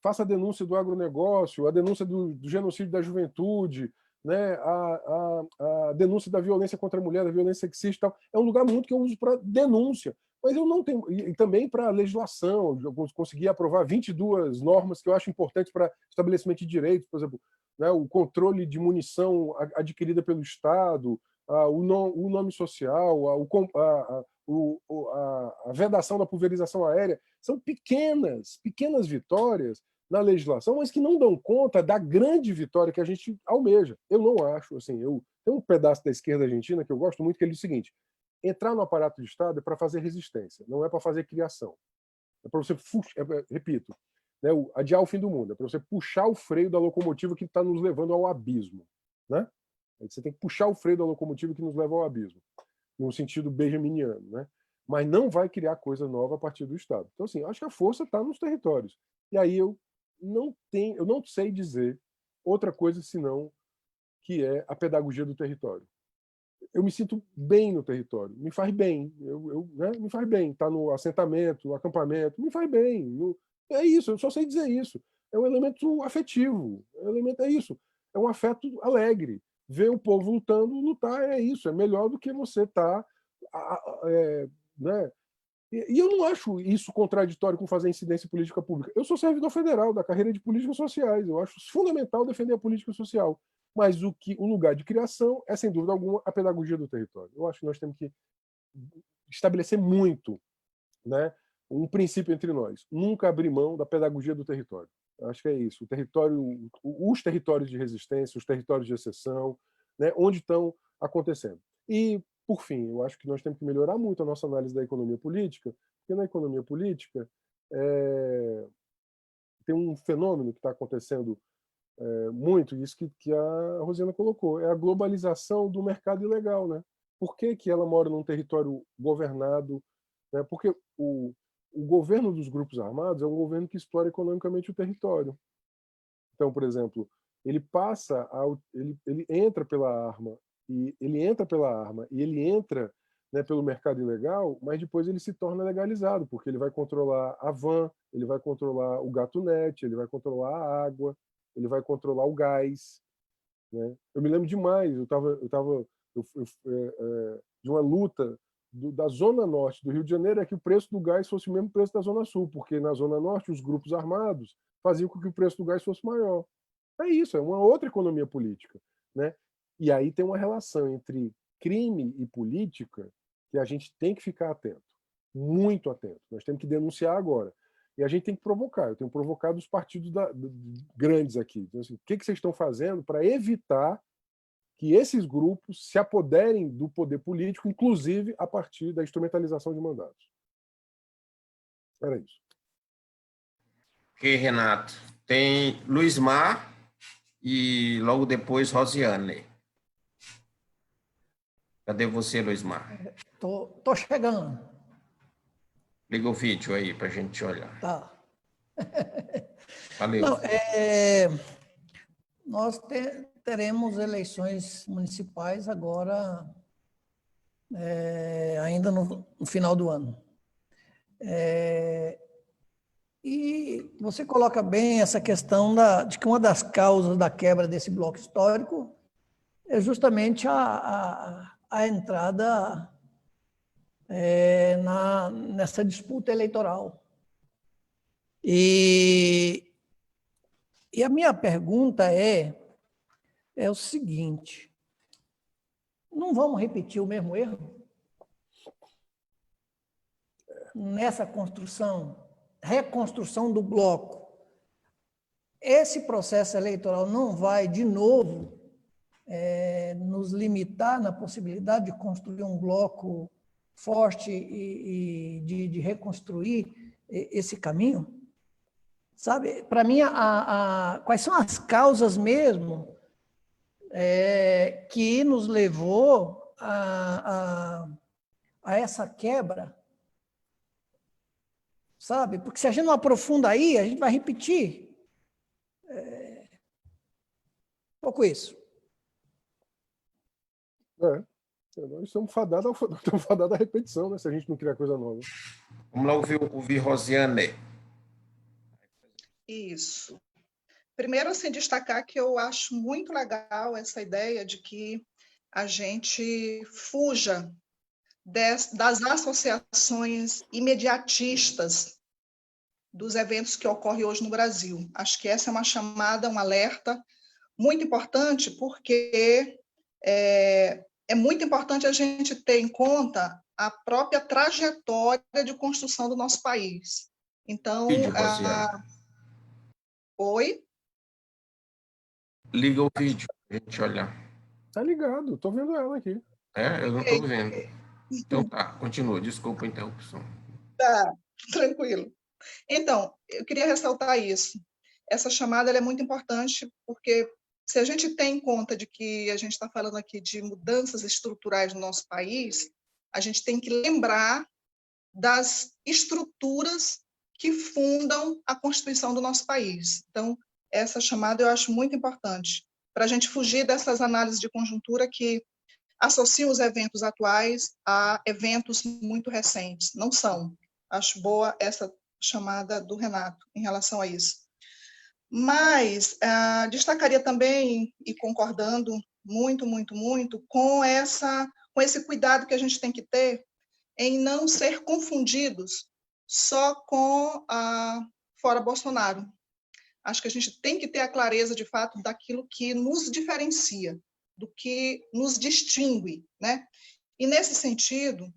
faço a denúncia do agronegócio, a denúncia do genocídio da juventude, né, a denúncia da violência contra a mulher, da violência sexista e tal. É um lugar muito que eu uso para denúncia. Mas eu não tenho, e também para legislação, eu consegui aprovar 22 normas que eu acho importantes para estabelecimento de direitos, por exemplo, né, o controle de munição adquirida pelo Estado, o nome social, a vedação da pulverização aérea. São pequenas vitórias na legislação, mas que não dão conta da grande vitória que a gente almeja. Eu não acho, assim, tem um pedaço da esquerda argentina que eu gosto muito, que ele diz o seguinte: entrar no aparato de Estado é para fazer resistência, não é para fazer criação. É para você, repito, né, adiar o fim do mundo, é para você puxar o freio da locomotiva que está nos levando ao abismo. Né? Você tem que puxar o freio da locomotiva que nos leva ao abismo, no sentido benjaminiano. Né? Mas não vai criar coisa nova a partir do Estado. Então, assim, eu acho que a força está nos territórios. E aí eu não sei dizer outra coisa senão que é a pedagogia do território. Eu me sinto bem no território, me faz bem, né, me faz bem, estar no assentamento, no acampamento, me faz bem. É isso, eu só sei dizer isso. é um elemento afetivo, é isso, é um afeto alegre. Ver o povo lutando, lutar é isso, é melhor do que você estar... né? E eu não acho isso contraditório com fazer incidência em política pública. Eu sou servidor federal da carreira de políticas sociais, eu acho fundamental defender a política social, mas o lugar de criação é, sem dúvida alguma, a pedagogia do território. Eu acho que nós temos que estabelecer muito, né, um princípio entre nós: nunca abrir mão da pedagogia do território. Eu acho que é isso. O território, os territórios de resistência, os territórios de exceção, né, onde estão acontecendo. E, por fim, eu acho que nós temos que melhorar muito a nossa análise da economia política, porque na economia política tem um fenômeno que está acontecendo muito, isso que a Rosiana colocou, é a globalização do mercado ilegal, né? Por que ela mora num território governado? Né? Porque o governo dos grupos armados é um governo que explora economicamente o território. Então, por exemplo, ele entra pela arma e ele entra, né, pelo mercado ilegal, mas depois ele se torna legalizado, porque ele vai controlar a van, ele vai controlar o gatunete, ele vai controlar a água, ele vai controlar o gás, né? Eu me lembro demais, eu estava de uma luta da Zona Norte do Rio de Janeiro, é que o preço do gás fosse o mesmo preço da Zona Sul, porque na Zona Norte os grupos armados faziam com que o preço do gás fosse maior. É isso, é uma outra economia política, né? E aí tem uma relação entre crime e política que a gente tem que ficar atento, muito atento. Nós temos que denunciar agora. E a gente tem que provocar. Eu tenho provocado os partidos grandes aqui. Então, assim, o que vocês estão fazendo para evitar que esses grupos se apoderem do poder político, inclusive a partir da instrumentalização de mandatos? Era isso. Ok, Renato. Tem Luiz Mar e logo depois Rosiane. Cadê você, Luiz Mar? Tô chegando. Liga o vídeo aí para a gente olhar. Tá. Valeu. Não, nós teremos eleições municipais agora, ainda no final do ano. E você coloca bem essa questão de que uma das causas da quebra desse bloco histórico é justamente a entrada nessa disputa eleitoral. E a minha pergunta é o seguinte: não vamos repetir o mesmo erro nessa reconstrução do bloco? Esse processo eleitoral não vai, de novo, nos limitar na possibilidade de construir um bloco forte e de reconstruir esse caminho? Sabe, para mim, quais são as causas mesmo que nos levou a essa quebra? Sabe? Porque se a gente não aprofunda aí, a gente vai repetir. Um pouco isso. Nós estamos fadados à repetição, né, se a gente não criar coisa nova. Vamos lá ouvir Rosiane. Isso. Primeiro, assim, destacar que eu acho muito legal essa ideia de que a gente fuja das associações imediatistas dos eventos que ocorrem hoje no Brasil. Acho que essa é uma chamada, um alerta muito importante, porque é muito importante a gente ter em conta a própria trajetória de construção do nosso país. Então, Oi? Liga o vídeo para a gente olhar. Tá ligado, tô vendo ela aqui. Eu não estou vendo. Então tá, continua, desculpa a interrupção. Tá, tranquilo. Então, eu queria ressaltar isso. Essa chamada ela é muito importante, porque se a gente tem em conta de que a gente está falando aqui de mudanças estruturais no nosso país, a gente tem que lembrar das estruturas que fundam a Constituição do nosso país. Então, essa chamada eu acho muito importante, para a gente fugir dessas análises de conjuntura que associam os eventos atuais a eventos muito recentes. Não são. Acho boa essa chamada do Renato em relação a isso. Mas destacaria também, e concordando muito, muito, muito, com esse cuidado que a gente tem que ter em não ser confundidos só com a fora Bolsonaro. Acho que a gente tem que ter a clareza, de fato, daquilo que nos diferencia, do que nos distingue, né? E, nesse sentido,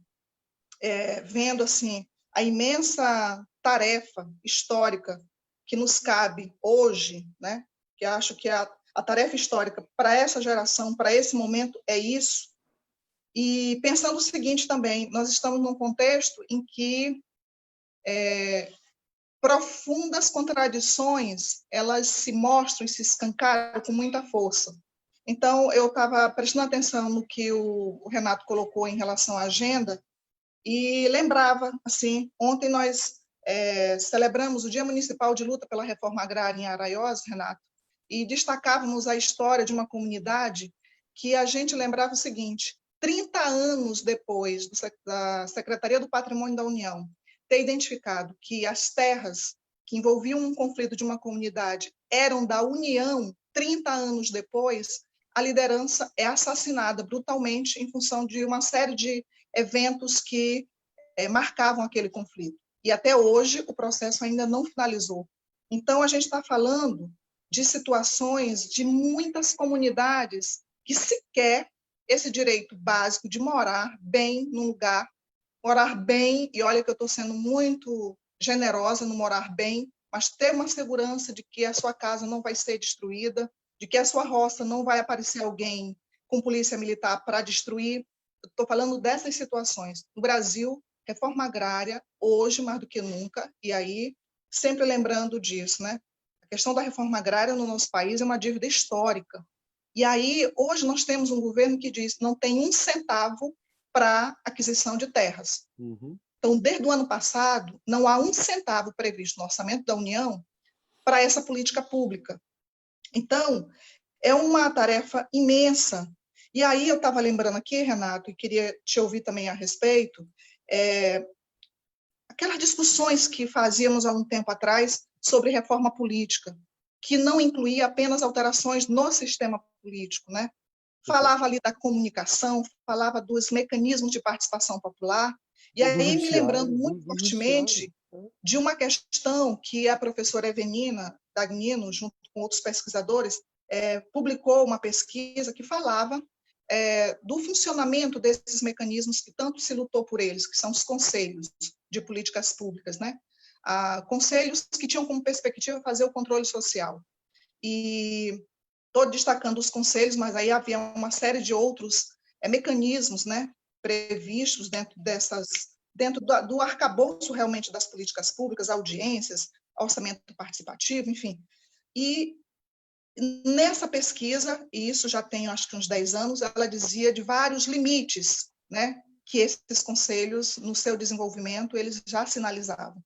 vendo assim a imensa tarefa histórica que nos cabe hoje, né? Que acho que a tarefa histórica para essa geração, para esse momento, é isso. E pensando o seguinte também, nós estamos num contexto em que profundas contradições, elas se mostram e se escancaram com muita força. Então, eu estava prestando atenção no que o Renato colocou em relação à agenda e lembrava, assim, ontem nós celebramos o Dia Municipal de Luta pela Reforma Agrária em Araiós, Renato, e destacávamos a história de uma comunidade que a gente lembrava o seguinte: 30 anos depois da Secretaria do Patrimônio da União ter identificado que as terras que envolviam um conflito de uma comunidade eram da União, 30 anos depois, a liderança é assassinada brutalmente em função de uma série de eventos que marcavam aquele conflito. E até hoje o processo ainda não finalizou. Então, a gente está falando de situações de muitas comunidades que sequer esse direito básico de morar bem num lugar, morar bem, e olha que eu estou sendo muito generosa no morar bem, mas ter uma segurança de que a sua casa não vai ser destruída, de que a sua roça não vai aparecer alguém com polícia militar para destruir. Estou falando dessas situações. No Brasil, reforma agrária, hoje mais do que nunca, e aí sempre lembrando disso, né? A questão da reforma agrária no nosso país é uma dívida histórica. E aí, hoje nós temos um governo que diz que não tem um centavo para aquisição de terras. Uhum. Então, desde o ano passado, não há um centavo previsto no orçamento da União para essa política pública. Então, é uma tarefa imensa. E aí eu estava lembrando aqui, Renato, e queria te ouvir também a respeito, aquelas discussões que fazíamos há um tempo atrás sobre reforma política, que não incluía apenas alterações no sistema político, né? Falava ali da comunicação, falava dos mecanismos de participação popular, e aí me lembrando muito fortemente de uma questão que a professora Evenina Dagnino, junto com outros pesquisadores, publicou uma pesquisa que falava do funcionamento desses mecanismos que tanto se lutou por eles, que são os conselhos de políticas públicas, né? Conselhos que tinham como perspectiva fazer o controle social. E estou destacando os conselhos, mas aí havia uma série de outros mecanismos, né, previstos dentro do arcabouço realmente das políticas públicas, audiências, orçamento participativo, enfim. E nessa pesquisa, e isso já tem acho que uns 10 anos, ela dizia de vários limites, né, que esses conselhos, no seu desenvolvimento, eles já sinalizavam.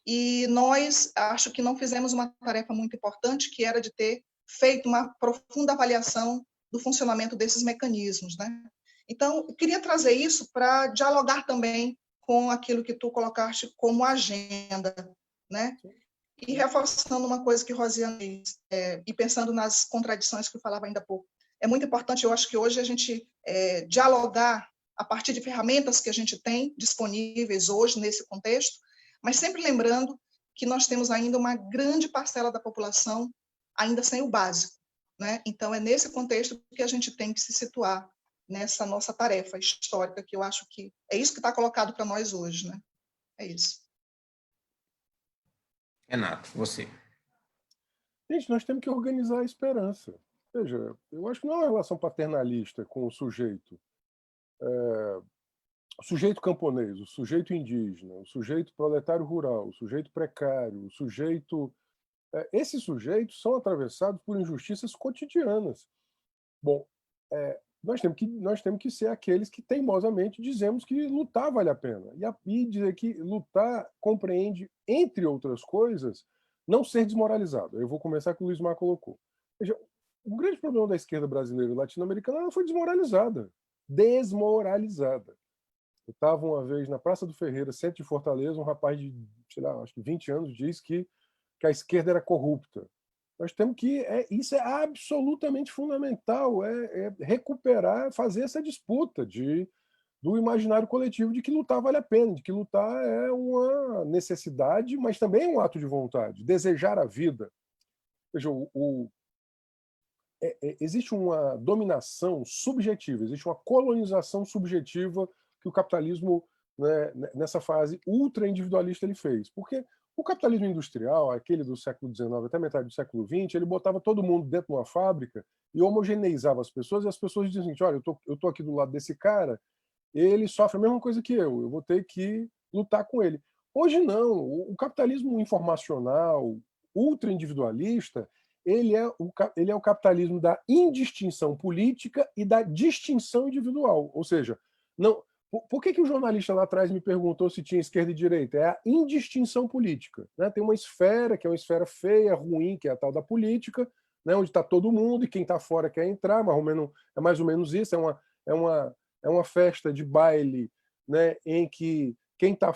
E nós, acho que não fizemos uma tarefa muito importante, que era de ter feito uma profunda avaliação do funcionamento desses mecanismos, né? Então, eu queria trazer isso para dialogar também com aquilo que tu colocaste como agenda, né? E reforçando uma coisa que Rosiana diz, e pensando nas contradições que eu falava ainda há pouco. É muito importante, eu acho que hoje a gente dialogar a partir de ferramentas que a gente tem disponíveis hoje nesse contexto, mas sempre lembrando que nós temos ainda uma grande parcela da população ainda sem o básico, né? Então, é nesse contexto que a gente tem que se situar nessa nossa tarefa histórica, que eu acho que é isso que está colocado para nós hoje, né? É isso. Renato, você. Gente, nós temos que organizar a esperança. Veja, eu acho que não é uma relação paternalista com o sujeito. O sujeito camponês, o sujeito indígena, o sujeito proletário rural, o sujeito precário, o sujeito... Esses sujeitos são atravessados por injustiças cotidianas. Bom, nós temos que ser aqueles que teimosamente dizemos que lutar vale a pena. E dizer que lutar compreende, entre outras coisas, não ser desmoralizado. Eu vou começar com o Luiz Mar colocou. Veja, o grande problema da esquerda brasileira e latino-americana, ela foi desmoralizada. Desmoralizada. Eu estava uma vez na Praça do Ferreira, centro de Fortaleza, um rapaz de, sei lá, acho que 20 anos, diz que a esquerda era corrupta. Nós temos que isso é absolutamente fundamental, recuperar, fazer essa disputa do imaginário coletivo de que lutar vale a pena, de que lutar é uma necessidade, mas também é um ato de vontade, desejar a vida. Veja, existe uma dominação subjetiva, existe uma colonização subjetiva que o capitalismo, né, nessa fase ultra-individualista, ele fez. Porque o capitalismo industrial, aquele do século XIX até metade do século XX, ele botava todo mundo dentro de uma fábrica e homogeneizava as pessoas, e as pessoas diziam assim, olha, eu tô aqui do lado desse cara, ele sofre a mesma coisa que eu vou ter que lutar com ele. Hoje não, o capitalismo informacional, ultra-individualista, ele é o capitalismo da indistinção política e da distinção individual. Ou seja, não, por que o jornalista lá atrás me perguntou se tinha esquerda e direita? É a indistinção política. Né? Tem uma esfera, que é uma esfera feia, ruim, que é a tal da política, né? Onde está todo mundo e quem está fora quer entrar, é mais ou menos isso, é uma festa de baile, né, em que quem tá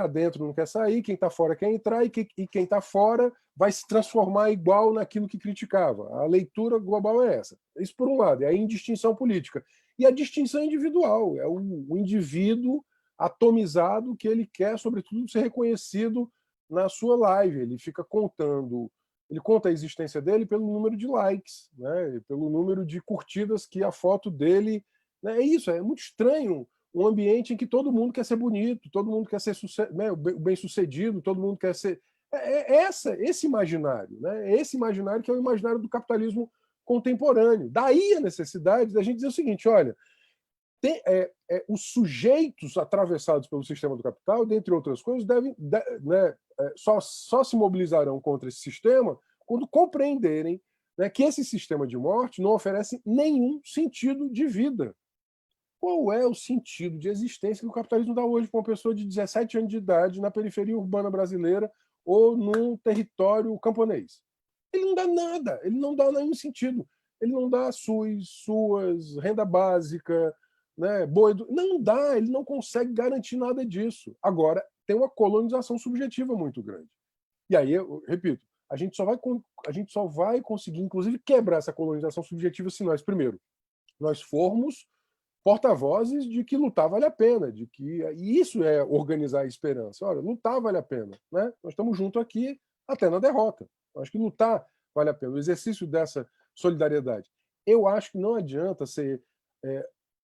dentro não quer sair, quem está fora quer entrar, e quem está fora vai se transformar igual naquilo que criticava. A leitura global é essa. Isso por um lado, é a indistinção política. E a distinção individual, é o indivíduo atomizado que ele quer, sobretudo, ser reconhecido na sua live. Ele fica contando, ele conta a existência dele pelo número de likes, né, pelo número de curtidas que a foto dele... Né, é isso, é muito estranho um ambiente em que todo mundo quer ser bonito, todo mundo quer ser né, bem-sucedido, todo mundo quer ser... esse imaginário, né? Esse imaginário que é o imaginário do capitalismo contemporâneo. Daí a necessidade da gente dizer o seguinte, olha, os sujeitos atravessados pelo sistema do capital, dentre outras coisas, só se mobilizarão contra esse sistema quando compreenderem, né, que esse sistema de morte não oferece nenhum sentido de vida. Qual é o sentido de existência que o capitalismo dá hoje para uma pessoa de 17 anos de idade na periferia urbana brasileira ou num território camponês? Ele não dá nada, ele não dá nenhum sentido. Ele não dá suas, renda básica, né, não dá, ele não consegue garantir nada disso. Agora, tem uma colonização subjetiva muito grande. E aí, eu repito, a gente só vai conseguir, inclusive, quebrar essa colonização subjetiva se nós, primeiro, nós formos porta-vozes de que lutar vale a pena, e isso é organizar a esperança. Olha, lutar vale a pena, né? Nós estamos juntos aqui até na derrota. Eu acho que lutar vale a pena, o exercício dessa solidariedade. Eu acho que não adianta ser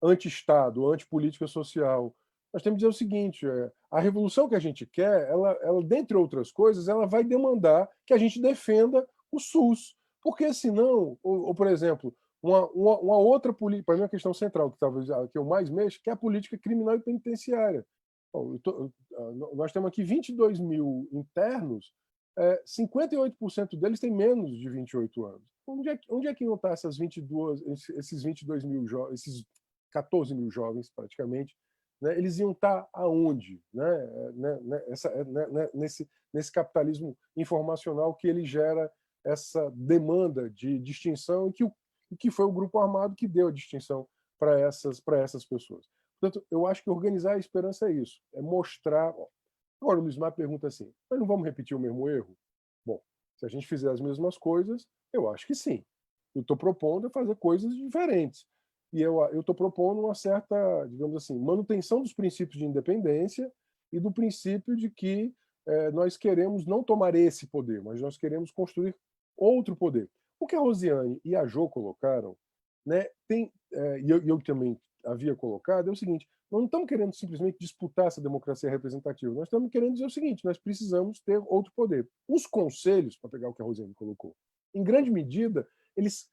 anti-Estado, anti-política social. Nós temos que dizer o seguinte, a revolução que a gente quer, ela, dentre outras coisas, ela vai demandar que a gente defenda o SUS, porque senão, ou por exemplo, uma outra política, para mim a questão central, que talvez que eu mais mexo, que é a política criminal e penitenciária. Bom, nós temos aqui 22 mil internos, 58% deles têm menos de 28 anos. Onde é que não está esses 22 mil jovens, esses 14 mil jovens, praticamente, né? Eles iam estar aonde? Nesse capitalismo informacional que ele gera essa demanda de distinção e que foi o grupo armado que deu a distinção para essas pessoas. Portanto, eu acho que organizar a esperança é isso, é mostrar... Agora, o Luiz Mar pergunta assim, nós não vamos repetir o mesmo erro? Bom, se a gente fizer as mesmas coisas, eu acho que sim. Eu estou propondo fazer coisas diferentes. E eu estou propondo uma certa, digamos assim, manutenção dos princípios de independência e do princípio de que nós queremos não tomar esse poder, mas nós queremos construir outro poder. O que a Rosiane e a Jo colocaram, né, e eu também havia colocado, é o seguinte, nós não estamos querendo simplesmente disputar essa democracia representativa, nós estamos querendo dizer o seguinte, nós precisamos ter outro poder. Os conselhos, para pegar o que a Rosiane colocou, em grande medida, eles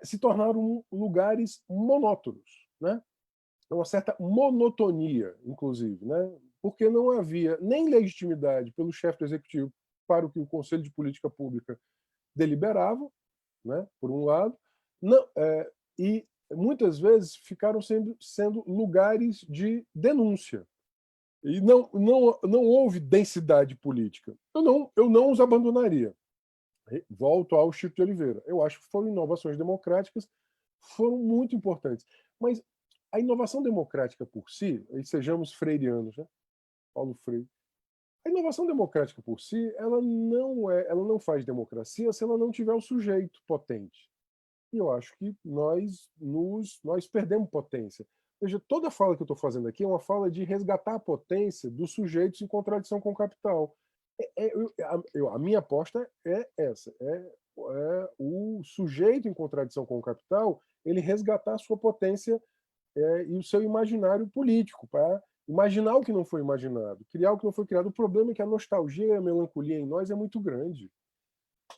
se tornaram lugares monótonos, né? Uma certa monotonia, inclusive, né? Porque não havia nem legitimidade pelo chefe do executivo para o que o Conselho de Política Pública deliberava, né? Por um lado, e muitas vezes ficaram sendo lugares de denúncia. E não houve densidade política. Eu não os abandonaria. Volto ao Chico de Oliveira. Eu acho que foram inovações democráticas, foram muito importantes. Mas a inovação democrática por si, e sejamos freirianos, né? Paulo Freire, A inovação democrática por si, ela não faz democracia se ela não tiver o sujeito potente. E eu acho que nós perdemos potência. Veja, toda a fala que eu estou fazendo aqui é uma fala de resgatar a potência dos sujeitos em contradição com o capital. A minha aposta é essa, o sujeito em contradição com o capital, ele resgatar a sua potência e o seu imaginário político, para imaginar o que não foi imaginado, criar o que não foi criado. O problema é que a nostalgia e a melancolia em nós é muito grande.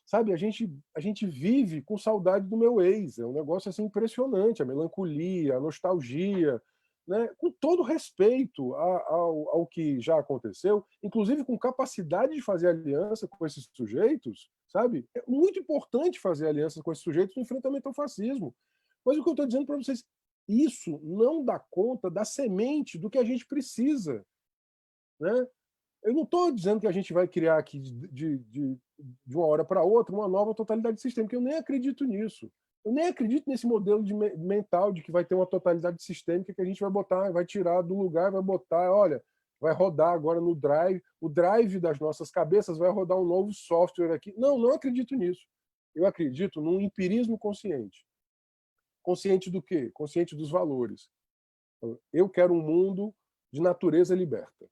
Sabe, a gente vive com saudade do meu ex, é um negócio assim impressionante, a melancolia, a nostalgia, né? Com todo respeito ao que já aconteceu, inclusive com capacidade de fazer aliança com esses sujeitos, sabe? É muito importante fazer aliança com esses sujeitos no enfrentamento ao fascismo. Mas o que eu estou dizendo para vocês, isso não dá conta da semente do que a gente precisa, né? Eu não estou dizendo que a gente vai criar aqui de uma hora para outra uma nova totalidade de sistema, porque eu nem acredito nisso. Eu nem acredito nesse modelo mental de que vai ter uma totalidade sistêmica que a gente vai botar, vai tirar do lugar, vai botar, olha, vai rodar agora no drive, o drive das nossas cabeças vai rodar um novo software aqui. Não acredito nisso. Eu acredito num empirismo consciente. Consciente do quê? Consciente dos valores. Eu quero um mundo de natureza liberta.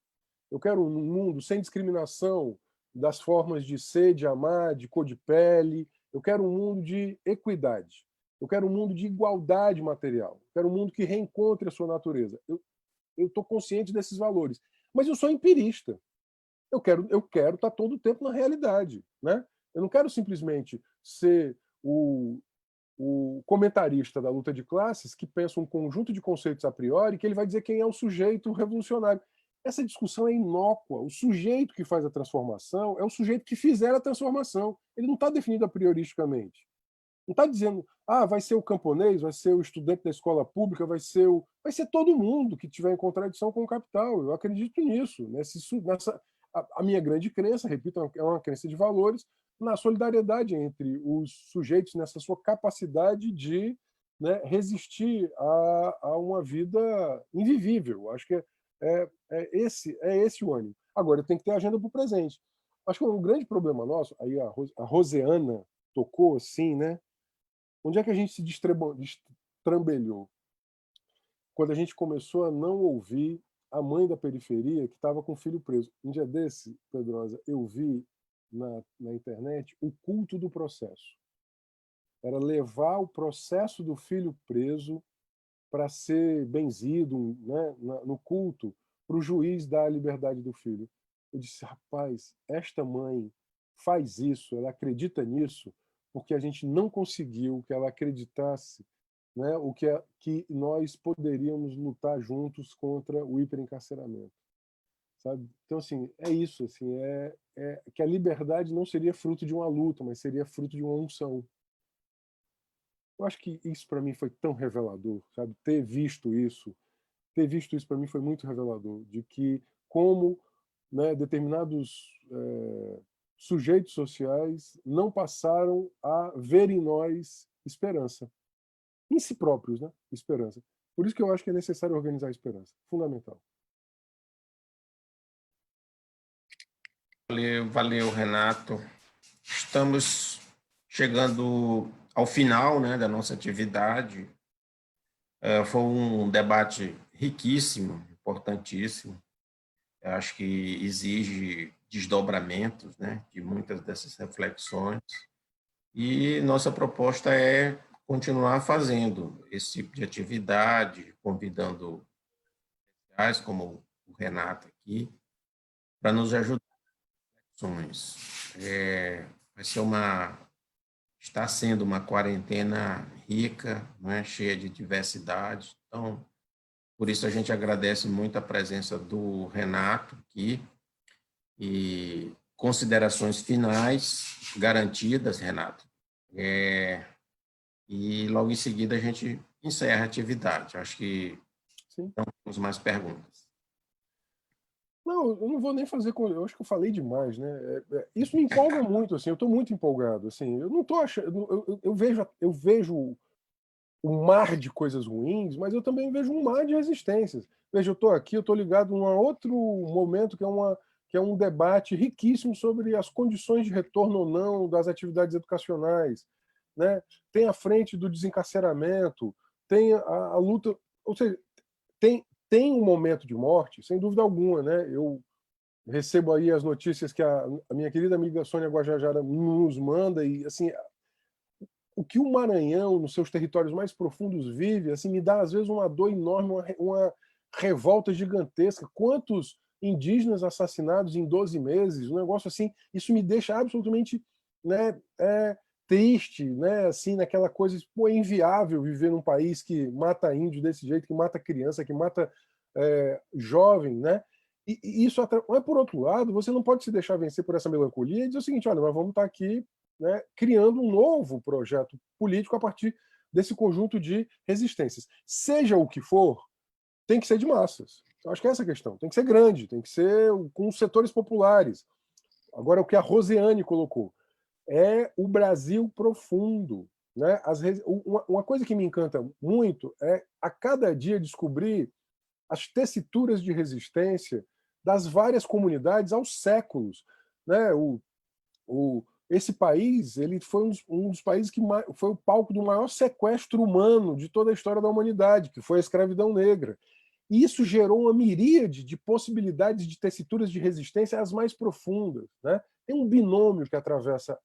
Eu quero um mundo sem discriminação das formas de ser, de amar, de cor de pele. Eu quero um mundo de equidade. Eu quero um mundo de igualdade material. Eu quero um mundo que reencontre a sua natureza. Eu estou consciente desses valores. Mas eu sou empirista. Eu quero estar todo o tempo na realidade, né? Eu não quero simplesmente ser o comentarista da luta de classes que pensa um conjunto de conceitos a priori que ele vai dizer quem é o sujeito revolucionário. Essa discussão é inócua. O sujeito que faz a transformação é o sujeito que fizer a transformação. Ele não está definido a prioristicamente. Não está dizendo, vai ser o camponês, vai ser o estudante da escola pública, vai ser todo mundo que estiver em contradição com o capital. Eu acredito nisso. A minha grande crença, repito, é uma crença de valores, na solidariedade entre os sujeitos, nessa sua capacidade de, né, resistir a uma vida invivível. Acho que é esse o ânimo. Agora, tem que ter agenda para o presente. Acho que um grande problema nosso, aí a Rosiana tocou assim, né? Onde é que a gente se destrambelhou? Quando a gente começou a não ouvir a mãe da periferia que estava com o filho preso. Um dia desse, Pedrosa, eu vi na internet o culto do processo. Era levar o processo do filho preso para ser benzido, né, no culto, para o juiz dar a liberdade do filho. Eu disse, rapaz, esta mãe faz isso, ela acredita nisso, porque a gente não conseguiu que ela acreditasse, né, que nós poderíamos lutar juntos contra o hiperencarceramento. Sabe? Então, assim, é isso. Assim, que a liberdade não seria fruto de uma luta, mas seria fruto de uma unção. Eu acho que isso para mim foi tão revelador, sabe? Ter visto isso para mim foi muito revelador, de que como, né, determinados sujeitos sociais não passaram a ver em nós esperança, em si próprios, né? Esperança. Por isso que eu acho que é necessário organizar a esperança, fundamental. Valeu, Renato. Estamos chegando ao final, né, da nossa atividade. Foi um debate riquíssimo, importantíssimo. Eu acho que exige desdobramentos, né, de muitas dessas reflexões. E nossa proposta é continuar fazendo esse tipo de atividade, convidando como o Renato aqui, para nos ajudar. Está sendo uma quarentena rica, né, cheia de diversidade. Então, por isso a gente agradece muito a presença do Renato aqui. E considerações finais garantidas, Renato. E logo em seguida a gente encerra a atividade. Acho que Sim. não temos mais perguntas. Não, eu não vou nem fazer. Eu acho que eu falei demais, né? Isso me empolga muito, assim. Eu estou muito empolgado, assim. Eu não estou achando. Eu vejo um mar de coisas ruins, mas eu também vejo um mar de resistências. Veja, eu estou aqui, eu estou ligado a um outro momento que que é um debate riquíssimo sobre as condições de retorno ou não das atividades educacionais, né? Tem a frente do desencarceramento, tem a luta, ou seja, tem um momento de morte, sem dúvida alguma, né? Eu recebo aí as notícias que a minha querida amiga Sônia Guajajara nos manda, e assim, o que o Maranhão, nos seus territórios mais profundos, vive, assim, me dá às vezes uma dor enorme, uma revolta gigantesca. Quantos indígenas assassinados em 12 meses, um negócio assim, isso me deixa absolutamente, né, triste, né, assim, naquela coisa, pô, é inviável viver num país que mata índio desse jeito, que mata criança, que mata jovem, né? E isso, mas por outro lado, você não pode se deixar vencer por essa melancolia e dizer o seguinte: olha, nós vamos estar aqui, né, criando um novo projeto político a partir desse conjunto de resistências. Seja o que for, tem que ser de massas. Eu acho que é essa a questão. Tem que ser grande, tem que ser com setores populares. Agora, o que a Rosiane colocou é o Brasil profundo, né? Uma coisa que me encanta muito é, a cada dia, descobrir as tessituras de resistência das várias comunidades aos séculos, né? Esse país, ele foi um dos países que foi o palco do maior sequestro humano de toda a história da humanidade, que foi a escravidão negra. E isso gerou uma miríade de possibilidades de tessituras de resistência as mais profundas, né? Tem um binômio que atravessa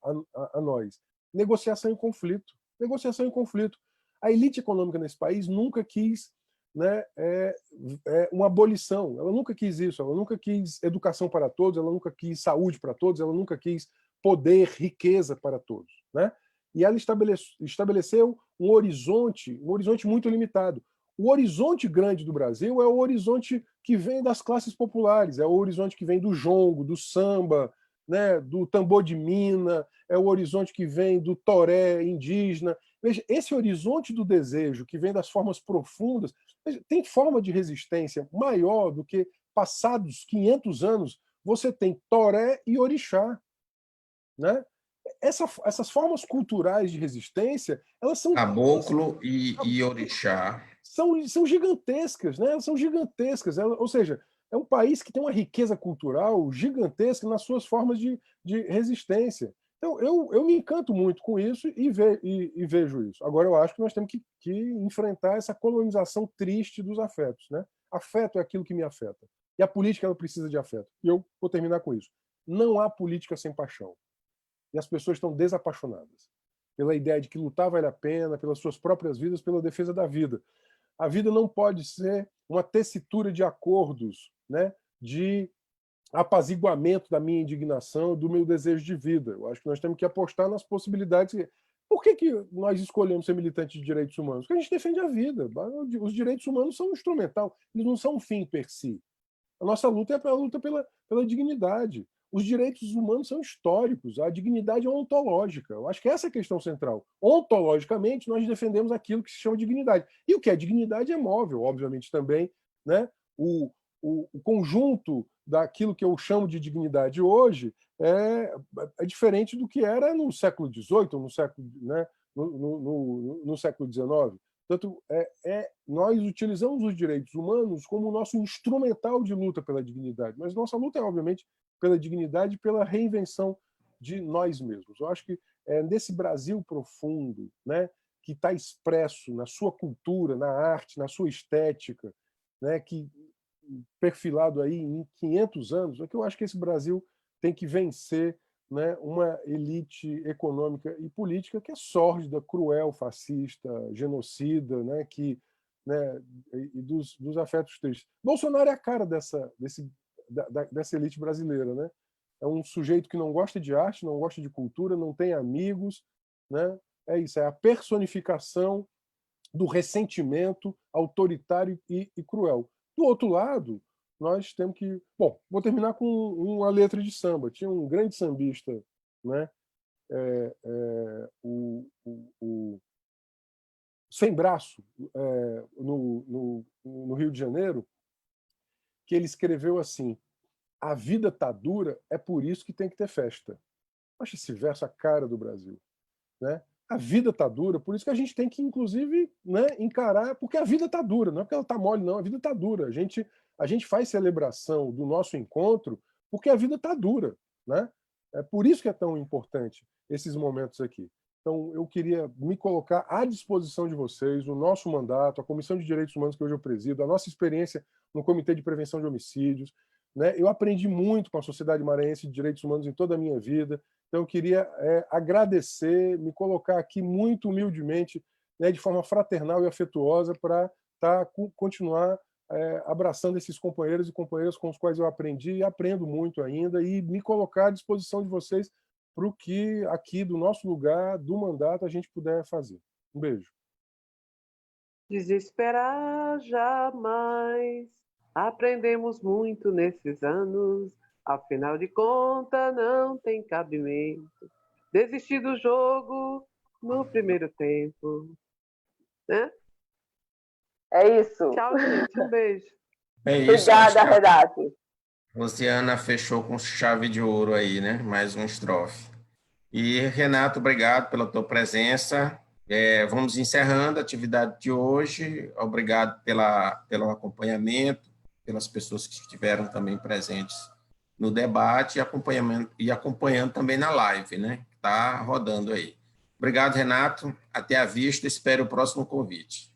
a nós: negociação e conflito. Negociação e conflito. A elite econômica nesse país nunca quis, né, uma abolição. Ela nunca quis isso. Ela nunca quis educação para todos. Ela nunca quis saúde para todos. Ela nunca quis poder, riqueza para todos, né? E ela estabeleceu um horizonte muito limitado. O horizonte grande do Brasil é o horizonte que vem das classes populares, é o horizonte que vem do jongo, do samba, né, do tambor de mina, é o horizonte que vem do toré indígena. Veja, esse horizonte do desejo que vem das formas profundas, veja, tem forma de resistência maior do que, passados 500 anos, você tem toré e orixá, né? Essas formas culturais de resistência, elas são Caboclo e orixá. são gigantescas, né? São gigantescas. Ou seja, é um país que tem uma riqueza cultural gigantesca nas suas formas de resistência. Então, eu me encanto muito com isso e vejo isso. Agora, eu acho que nós temos que enfrentar essa colonização triste dos afetos, né? Afeto é aquilo que me afeta. E a política, ela precisa de afeto. E eu vou terminar com isso. Não há política sem paixão. E as pessoas estão desapaixonadas pela ideia de que lutar vale a pena, pelas suas próprias vidas, pela defesa da vida. A vida não pode ser uma tessitura de acordos, né, de apaziguamento da minha indignação, do meu desejo de vida. Eu acho que nós temos que apostar nas possibilidades. Por que nós escolhemos ser militantes de direitos humanos? Porque a gente defende a vida. Os direitos humanos são um instrumental, eles não são um fim per si. A nossa luta é a luta pela dignidade. Os direitos humanos são históricos, a dignidade é ontológica. Eu acho que essa é a questão central. Ontologicamente, nós defendemos aquilo que se chama dignidade. E o que é dignidade é móvel, obviamente, também, né? O conjunto daquilo que eu chamo de dignidade hoje é diferente do que era no século XVIII, no século, né, no século XIX. Portanto, nós utilizamos os direitos humanos como o nosso instrumental de luta pela dignidade, mas nossa luta é, obviamente, pela dignidade e pela reinvenção de nós mesmos. Eu acho que é nesse Brasil profundo, né, que está expresso na sua cultura, na arte, na sua estética, né, que perfilado aí em 500 anos, é que eu acho que esse Brasil tem que vencer, né, uma elite econômica e política que é sórdida, cruel, fascista, genocida, né, e dos afetos tristes. Bolsonaro é a cara dessa elite brasileira, né? É um sujeito que não gosta de arte, não gosta de cultura, não tem amigos, né? É isso, é a personificação do ressentimento autoritário e cruel. Do outro lado, nós temos que... Bom, vou terminar com uma letra de samba. Tinha um grande sambista, né? O Sem Braço, no Rio de Janeiro, que ele escreveu assim: a vida tá dura, é por isso que tem que ter festa. Acho esse verso a cara do Brasil, né? A vida tá dura, por isso que a gente tem que, inclusive, né, encarar, porque a vida tá dura, não é porque ela tá mole, não, a vida tá dura. A gente faz celebração do nosso encontro porque a vida está dura, né? É por isso que é tão importante esses momentos aqui. Então, eu queria me colocar à disposição de vocês, o nosso mandato, a Comissão de Direitos Humanos que hoje eu presido, a nossa experiência no Comitê de Prevenção de Homicídios, né? Eu aprendi muito com a Sociedade Maranhense de Direitos Humanos em toda a minha vida. Então, eu queria agradecer, me colocar aqui muito humildemente, né, de forma fraternal e afetuosa, para continuar abraçando esses companheiros e companheiras com os quais eu aprendi e aprendo muito ainda, e me colocar à disposição de vocês para o que aqui do nosso lugar, do mandato, a gente puder fazer. Um beijo. Desesperar jamais. Aprendemos muito nesses anos. Afinal de contas, não tem cabimento desistir do jogo no primeiro tempo. Né? É isso. Tchau, gente. Um beijo. É isso. Obrigada, Renato. Rosiana fechou com chave de ouro aí, né? Mais uma estrofe. E, Renato, obrigado pela tua presença. Vamos encerrando a atividade de hoje. Obrigado pelo acompanhamento, pelas pessoas que estiveram também presentes no debate e acompanhando também na live, né? Que está rodando aí. Obrigado, Renato. Até a vista. Espero o próximo convite.